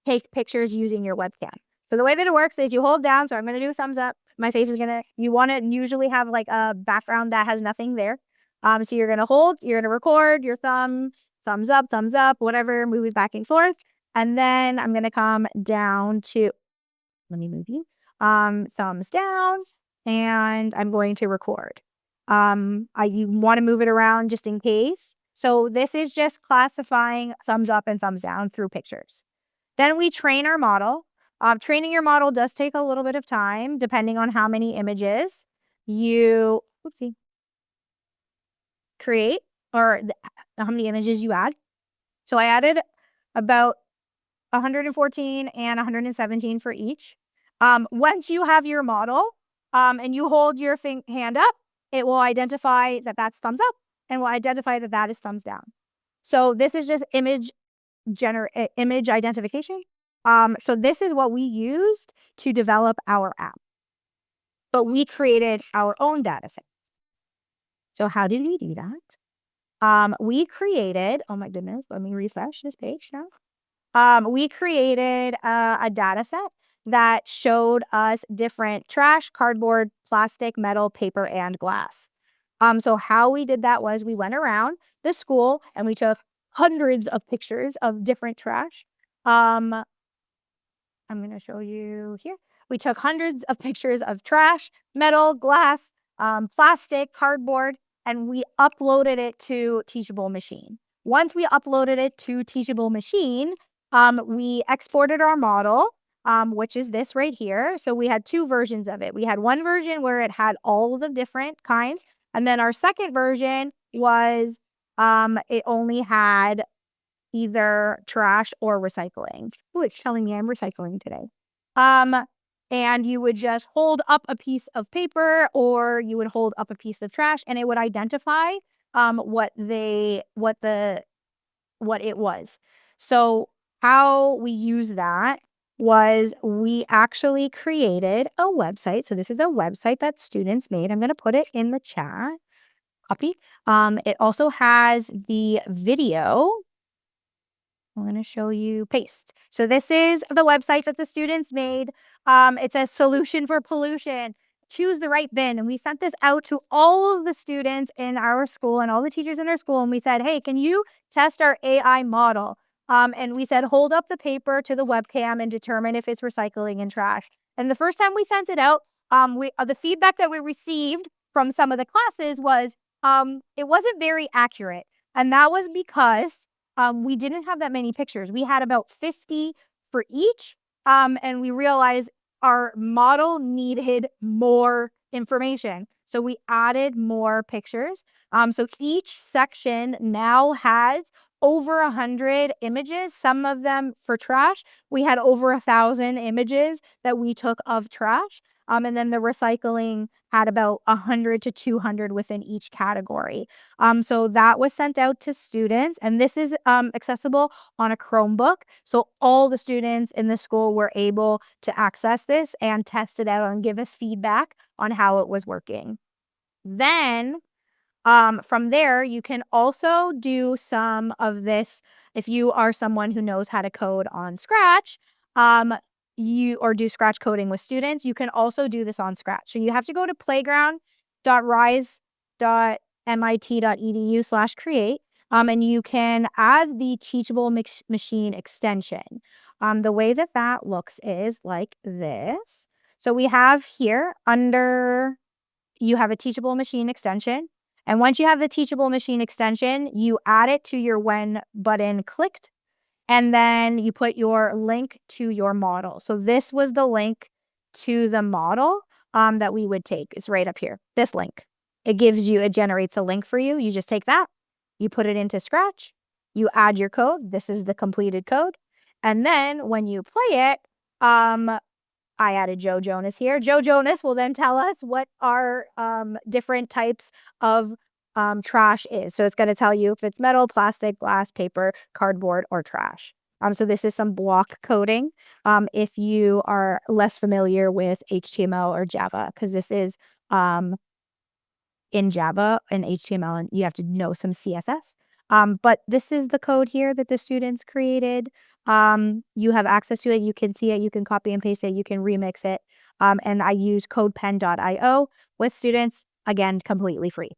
take pictures using your webcam. So the way that it works is you hold down. So I'm going to do a thumbs up. My face is you want to usually have like a background that has nothing there. So you're going to hold, you're going to record your thumbs up, whatever, move it back and forth. And then I'm going to come down to, let me move you, thumbs down, and I'm going to record. You want to move it around just in case. So this is just classifying thumbs up and thumbs down through pictures. Then we train our model. Training your model does take a little bit of time, depending on how many images you create or how many images you add. So I added about 114 and 117 for each. Once you have your model and you hold your hand up, it will identify that that's thumbs up and will identify that that is thumbs down. So this is just image identification. So this is what we used to develop our app. But we created our own data set. So how did we do that? We created, oh my goodness, let me refresh this page now. We created a data set that showed us different trash, cardboard, plastic, metal, paper, and glass. So how we did that was we went around the school and we took hundreds of pictures of different trash. I'm going to show you here. We took hundreds of pictures of trash, metal, glass, plastic, cardboard, and we uploaded it to Teachable Machine. Once we uploaded it to Teachable Machine, we exported our model, which is this right here. So we had two versions of it. We had one version where it had all of the different kinds. And then our second version was it only had either trash or recycling. Oh, it's telling me I'm recycling today. And you would just hold up a piece of paper or you would hold up a piece of trash and it would identify what it was. So how we use that was we actually created a website. So this is a website that students made. I'm going to put it in the chat. Copy. It also has the video. I'm going to show you paste. So this is the website that the students made. It says solution for pollution. Choose the right bin. And we sent this out to all of the students in our school and all the teachers in our school. And we said, hey, can you test our AI model? And we said, hold up the paper to the webcam and determine if it's recycling and trash. And the first time we sent it out, the feedback that we received from some of the classes was it wasn't very accurate. And that was because we didn't have that many pictures. We had about 50 for each. And we realized our model needed more information. So we added more pictures. So each section now has over 100 images, some of them for trash. We had over 1,000 images that we took of trash. And then the recycling had about 100 to 200 within each category. So that was sent out to students, and this is accessible on a Chromebook. So all the students in the school were able to access this and test it out and give us feedback on how it was working. Then from there, you can also do some of this if you are someone who knows how to code on Scratch. Or do Scratch coding with students, you can also do this on Scratch. So you have to go to playground.rise.mit.edu/create, and you can add the Teachable Machine extension. The way that that looks is like this. So we have here you have a Teachable Machine extension. And once you have the Teachable Machine extension, you add it to your when button clicked. And then you put your link to your model. So this was the link to the model that we would take. It's right up here, this link. It generates a link for you. You just take that, you put it into Scratch, you add your code. This is the completed code. And then when you play it, I added Joe Jonas here. Joe Jonas will then tell us what our different types of trash is. So it's going to tell you if it's metal, plastic, glass, paper, cardboard, or trash. So this is some block coding if you are less familiar with HTML or Java, because this is in Java and HTML, and you have to know some CSS. But this is the code here that the students created. You have access to it. You can see it. You can copy and paste it. You can remix it. And I use codepen.io with students, again, completely free.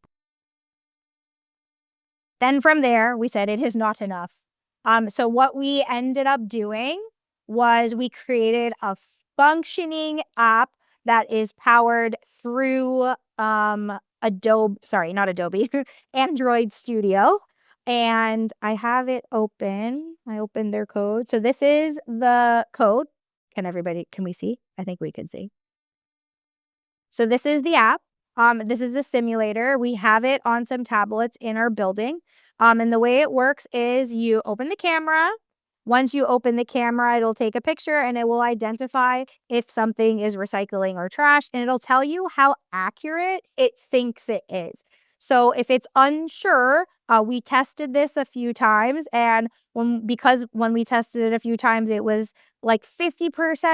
Then from there, we said it is not enough. So what we ended up doing was we created a functioning app that is powered through Android Studio. And I have it open. I opened their code. So this is the code. Can we see? I think we can see. So this is the app. This is a simulator. We have it on some tablets in our building. And the way it works is you open the camera. Once you open the camera, it'll take a picture and it will identify if something is recycling or trash, and it'll tell you how accurate it thinks it is. So if it's unsure, we tested this a few times, and because when we tested it a few times, it was like 50%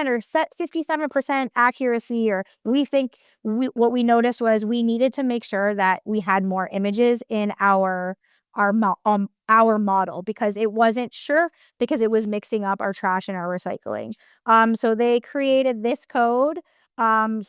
or 57% accuracy, or what we noticed was we needed to make sure that we had more images in our model, because it wasn't sure, because it was mixing up our trash and our recycling. So they created this code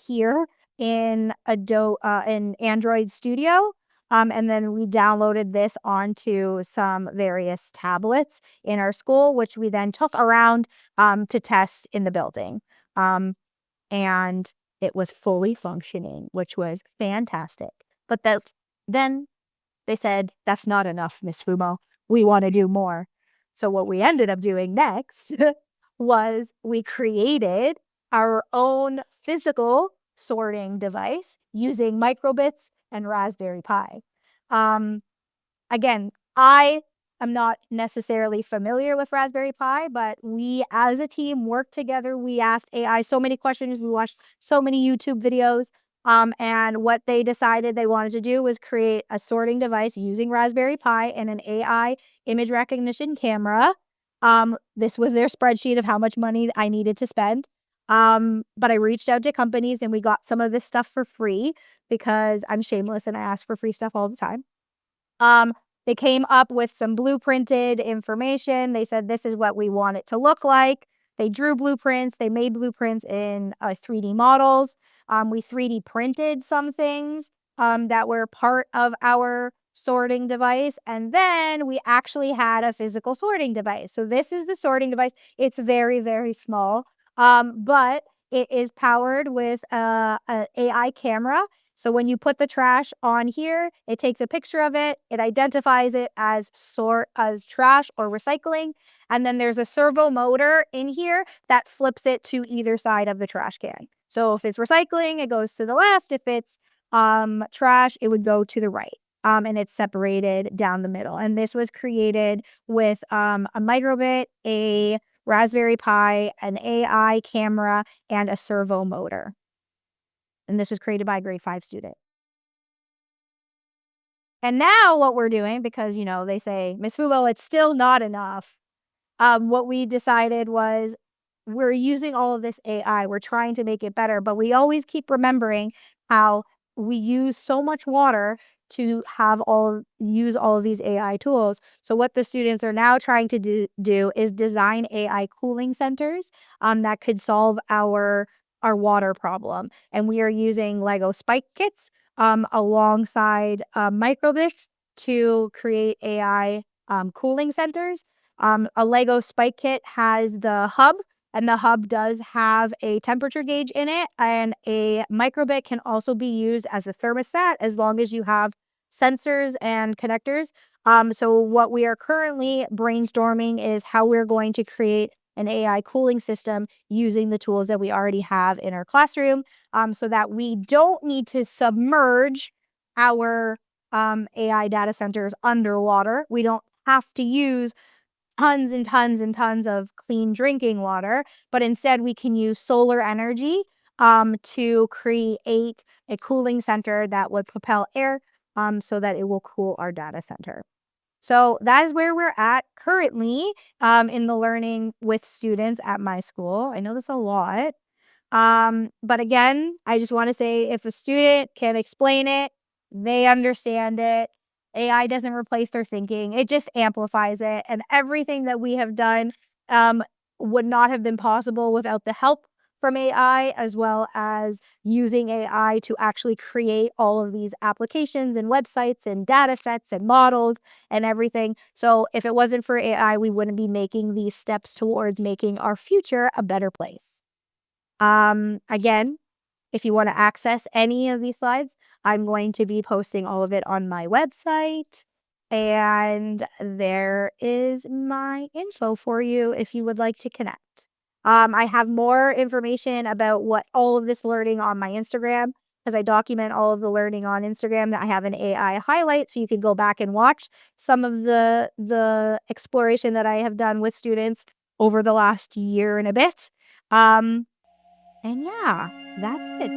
here in Android Studio. And then we downloaded this onto some various tablets in our school, which we then took around to test in the building. And it was fully functioning, which was fantastic. But then they said, that's not enough, Miss Fumo. We want to do more. So what we ended up doing next was we created our own physical sorting device using microbits and Raspberry Pi. Again, I am not necessarily familiar with Raspberry Pi, but we as a team worked together. We asked AI so many questions. We watched so many YouTube videos. And what they decided they wanted to do was create a sorting device using Raspberry Pi and an AI image recognition camera. This was their spreadsheet of how much money I needed to spend. But I reached out to companies and we got some of this stuff for free, because I'm shameless and I ask for free stuff all the time. They came up with some blueprinted information. They said, this is what we want it to look like. They drew blueprints. They made blueprints in 3D models. We 3D printed some things that were part of our sorting device. And then we actually had a physical sorting device. So this is the sorting device. It's very, very small, but it is powered with an AI camera. So when you put the trash on here, it takes a picture of it. It identifies it as trash or recycling. And then there's a servo motor in here that flips it to either side of the trash can. So if it's recycling, it goes to the left. If it's trash, it would go to the right. And it's separated down the middle. And this was created with a microbit, a Raspberry Pi, an AI camera, and a servo motor. And this was created by a grade 5 student. And now what we're doing, because, they say, Miss Fubo, it's still not enough. What we decided was, we're using all of this AI. We're trying to make it better, but we always keep remembering how we use so much water to use all of these AI tools. So what the students are now trying to do is design AI cooling centers that could solve our water problem. And we are using Lego spike kits alongside microbits to create AI cooling centers. A Lego spike kit has the hub, and the hub does have a temperature gauge in it, and a microbit can also be used as a thermostat as long as you have sensors and connectors. So what we are currently brainstorming is how we're going to create an AI cooling system using the tools that we already have in our classroom, so that we don't need to submerge our AI data centers underwater. We don't have to use tons and tons and tons of clean drinking water, but instead we can use solar energy to create a cooling center that would propel air so that it will cool our data center. So that is where we're at currently in the learning with students at my school. I know this a lot. But again, I just want to say, if a student can explain it, they understand it, AI doesn't replace their thinking. It just amplifies it. And everything that we have done would not have been possible without the help from AI, as well as using AI to actually create all of these applications and websites and data sets and models and everything. So if it wasn't for AI, we wouldn't be making these steps towards making our future a better place. Again, if you want to access any of these slides, I'm going to be posting all of it on my website. And there is my info for you if you would like to connect. I have more information about what all of this learning on my Instagram, because I document all of the learning on Instagram. I have an AI highlight, so you can go back and watch some of the exploration that I have done with students over the last year and a bit. And yeah, that's it.